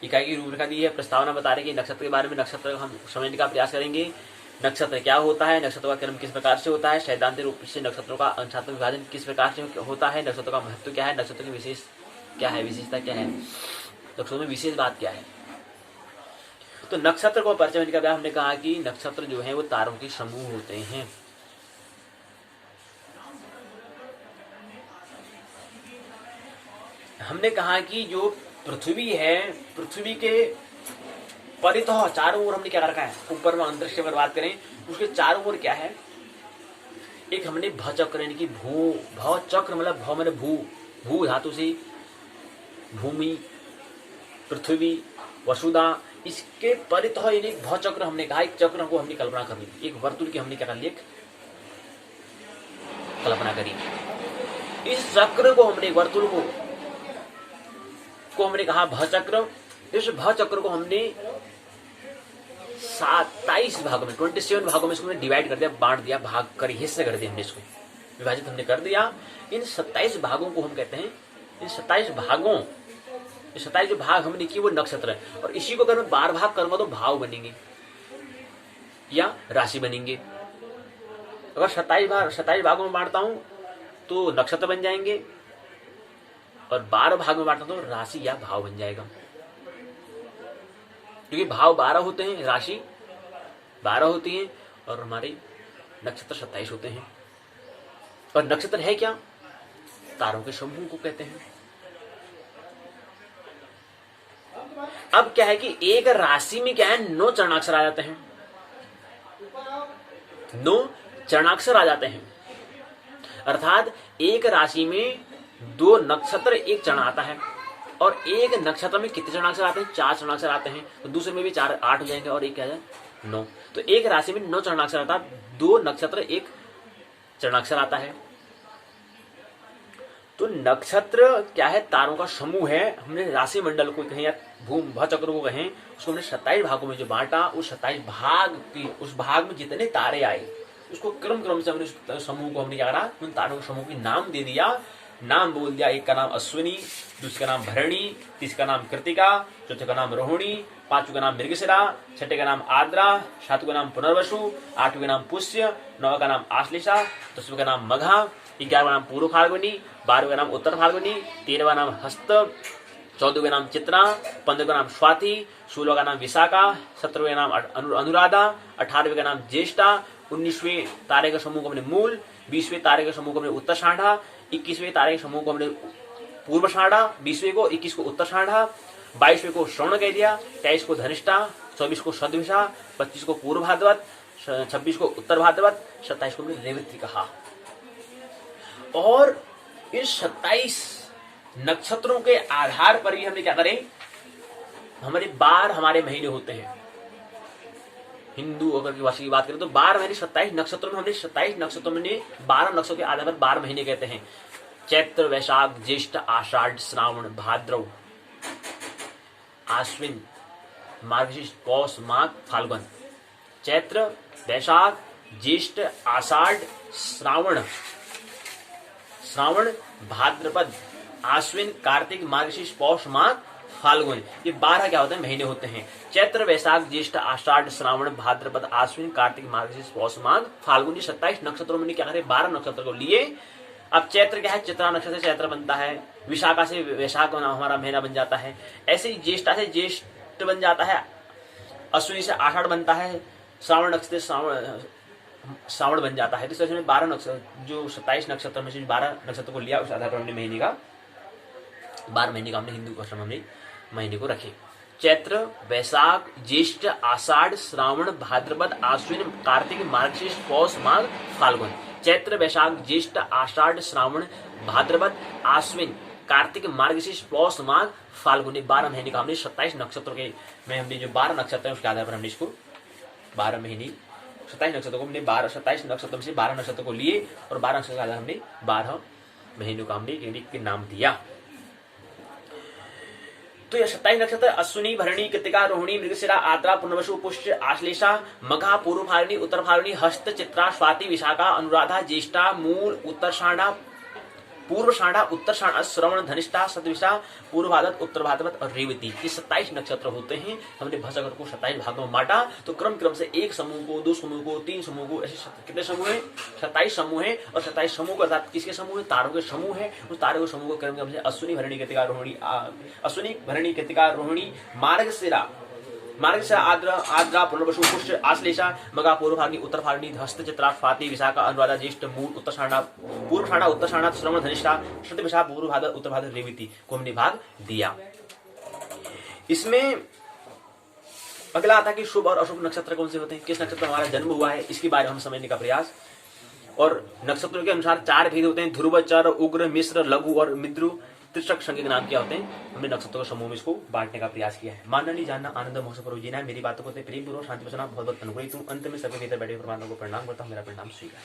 Speaker 1: इकाई की रूपरेखा दी है, प्रस्तावना बता रहे कि नक्षत्र के बारे में, नक्षत्र हम समझने का प्रयास करेंगे। नक्षत्र क्या होता है, नक्षत्रों का क्रम किस प्रकार से होता है, सैद्धांतिक रूप से नक्षत्रों का अंशात्मक विभाजन किस प्रकार से होता है, नक्षत्रों का महत्व क्या है, नक्षत्रों की विशेष क्या है, विशेषता क्या है, नक्षत्रों में विशेष बात क्या है। तो नक्षत्र को परिचय होने का बाद हमने कहा कि नक्षत्र जो है वो तारों के समूह होते हैं। हमने कहा कि जो पृथ्वी है, पृथ्वी के परितः चारों ओर हमने क्या रखा है, ऊपर में अंतरिक्ष पर बात करें, उसके चारों ओर क्या है? एक हमने भचक्र यानी कि भचक्र, मतलब भ मैंने भू धातु से भूमि, पृथ्वी, वसुधा, इसके परितः यानी भचक्र हमने कहा। एक चक्र को हमने कल्पना कर ली, एक वर्तुल की हमने क्या कर ली, कल्पना करी। इस चक्र को हमने, वर्तुल को हमने कहा भचक्र। इस भचक्र को हमने 27 भागों में, 27 भागों में इसको डिवाइड कर दिया, बांट दिया, भाग कर, हिस्से कर दिए हमने, इसको विभाजित हमने कर दिया। इन 27 भागों को हम कहते हैं, इन 27 भागों, ये 27 जो भाग हमने किए वो नक्षत्र है। और इसी को अगर मैं 12 भाग करूंगा तो भाव बनेंगे या राशि बनेंगे। अगर 27 भागों में बांटता हूं तो नक्षत्र बन जाएंगे, और 12 भाग में बांटता तो राशि या भाव बन जाएगा। क्योंकि भाव 12 होते हैं, राशि 12 होती है, और हमारे नक्षत्र 27 होते हैं। और नक्षत्र है क्या? तारों के समूह को कहते हैं। अब क्या है कि एक राशि में क्या है, 9 चरणाक्षर आ जाते हैं, 9 चरणाक्षर आ जाते हैं। अर्थात एक राशि में 2 नक्षत्र, 1 चरण आता है। और एक नक्षत्र में कितने चरणाक्षर आते हैं? 4 चरणाक्षर आते हैं। तो दूसरे में भी 4, 8 हो जाएंगे, और एक क्या है, 9। तो एक राशि में 9 चरणाक्षर आता है, 2 नक्षत्र, 1 चरणाक्षर आता है। तो नक्षत्र क्या है? तारों का समूह है। हमने राशि मंडल को कहें या भचक्र को कहें, उसको हमने 27 भागों में जो बांटा, उस 27 भाग की, उस भाग में जितने तारे आए उसको क्रम से हमने समूह को हमने क्या करा, उन तारों के समूह के नाम दे दिया। नाम बोल दिया, एक का नाम अश्विनी, दूसरे का नाम भरणी, तीसरे का नाम कृतिका, चौथे का नाम रोहिणी, पांचवें का नाम मृगशिरा, छठे का नाम आद्रा, सातवें का नाम पुनर्वसु, 8वें का नाम पुष्य, 9वें का नाम आश्लेषा, 10वें का नाम मघा, 11वें का नाम पूर्व फाल्गुनी, 12वें का नाम उत्तर फाल्गुनी, 13वां नाम हस्त, 14 का नाम चित्रा, 15 का नाम स्वाति, 16 का नाम विशाखा, 17वें का नाम अनुराधा, 18वें का नाम ज्येष्ठा, 19वें तारे के समूह को हमने मूल, 20वें तारे के समूह को हमने उत्तराषाढ़ा, 21वें तारे के समूह को हमने पूर्वाषाढ़ा, 20वें को 21 को उत्तराषाढ़ा, 22वें को श्रवण कह दिया, 23 को धनिष्ठा, 24 को शतभिषा, 25 को पूर्व भाद्रपद, 26 को उत्तर भाद्रपद, 27 को हमने रेवती कहा। और इस 27 नक्षत्रों के आधार पर ही हमने क्या करें, हमारे 12 हमारे महीने होते हैं। हिंदू अगर की भाषा की बात करें तो 12 महीने 27 नक्षत्रों में, हमने 27 नक्षत्रों में 12 नक्षत्रों के आधार पर 12 महीने कहते हैं। चैत्र, वैशाख, ज्येष्ठ, आषाढ़, श्रावण, भाद्रव, आश्विन, मार्गशीर्ष, पौष, माघ, फाल्गुन। चैत्र, वैशाख, ज्येष्ठ, आषाढ़, श्रावण, भाद्रपद, आश्विन, कार्तिक, मार्गशीर्ष, पौष, माघ, फाल्गुन। ये 12 क्या होते हैं, महीने होते हैं। चैत्र, वैशाख, ज्येष्ठ, आषाढ़, श्रावण, भाद्रपद, आश्विन, कार्तिक, मार्गशीर्ष, पौष, माघ, फाल्गुन। ये 27 नक्षत्रों में क्या करें, 12 नक्षत्र को लिए। अब चैत्र क्या है, चित्रा नक्षत्र से चैत्र बनता है, विशाखा से वैशाख हमारा महीना बन जाता है, ऐसे ही ज्येष्ठा से ज्येष्ठ बन जाता है, अश्विनी से आषाढ़ बनता है, श्रावण नक्षत्र श्रावण बन जाता है। तो इसमें 12 नक्षत्र, जो 27 नक्षत्र में से 12 नक्षत्र को लिया, उस आधार पर हमने महीने का 12 महीने का हमने हिंदू भाषा में हमने महीने को रखे। चैत्र, वैशाख, ज्येष्ठ, आषाढ़, श्रावण, भाद्रपद, आश्विन, कार्तिक, मार्गशीर्ष, पौष, माघ, फाल्गुन। चैत्र, वैशाख, ज्येष्ठ, आषाढ़, श्रावण, भाद्रपद, आश्विन, कार्तिक, मार्गशीर्ष, पौष, माघ, फाल्गुन। 12 महीने का हमने 27 नक्षत्रों के में हमने जो 12 नक्षत्र है उसके आधार पर हमने इसको 12 महीने 27 नक्षत्रों को हमने 27 नक्षत्रों में से 12 नक्षत्रों को लिए और 12 नक्षत्रों के आधार हमने 12 महीनों का हमने नाम दिया। तो यह 27 नक्षत्र अश्विनी, भरणी, कृतिका, रोहिणी, मृगशिरा, आद्रा, पुनर्वसु, पुष्य, आश्लेषा, मघा, पूर्व फाल्गुनी, उत्तर फाल्गुनी, हस्त, चित्रा, स्वाति, विशाखा, अनुराधा, ज्येष्ठा, मूल, उत्तराषाढ़ा, पूर्वाषाढ़ा, उत्तराषाढ़ा, श्रवण, धनिष्ठा, शतभिषा, पूर्व भाद्रपद, उत्तर भाद्रपद और रेवती। ये 27 नक्षत्र होते हैं। हमने भाषागण को 27 भागों में बांटा। तो क्रम से एक समूह को, 2 समूह को, 3 समूह को, ऐसे कितने समूह है, 27 समूह है। और 27 समूह के अर्थात किसके समूह है, तारों के समूह है। उस तारों के समूह को क्रम से अश्विनी, भरणी, कृतिका, रोहिणी, अश्विनी, भरणी, कृतिका, रोहिणी, मार्गशिरा, आद्रा, पुनर्वसु, पुष्य, आश्लेषा, मघा, पूर्व फाल्गुनी, उत्तर फाल्गुनी, हस्त, चित्रा, स्वाति, विशाखा, अनुराधा, ज्येष्ठ, मूल, उत्तराषाढ़ा, पूर्वाषाढ़ा, उत्तराषाढ़ा, श्रवण, धनिष्ठा, शतभिषा, पूर्व भाद्रपद, उत्तर भाद्रपद, रेवती को हमने भाग दिया। इसमें अगला आता है कि शुभ और अशुभ नक्षत्र कौन से होते हैं, किस नक्षत्र में हमारा जन्म हुआ है, इसके बारे में हम समझने का प्रयास। और नक्षत्रों के अनुसार 4 भेद होते हैं, ध्रुव, चर, उग्र, मिश्र, लघु और मिद्रु। त्रिशक संख्या के नाम क्या होते हैं, हमने नक्षत्रों के समूह में इसको बांटने का प्रयास किया है। मानना नहीं जानना, आनंद मोह से जीना है। मेरी बातों को प्रेम पूर्वक शांति बचना, बहुत बहुत अनुग्रहित हूं। अंत में सभी भीतर बैठे परमात्मा को प्रणाम करता हूं। मेरा प्रणाम स्वीकार।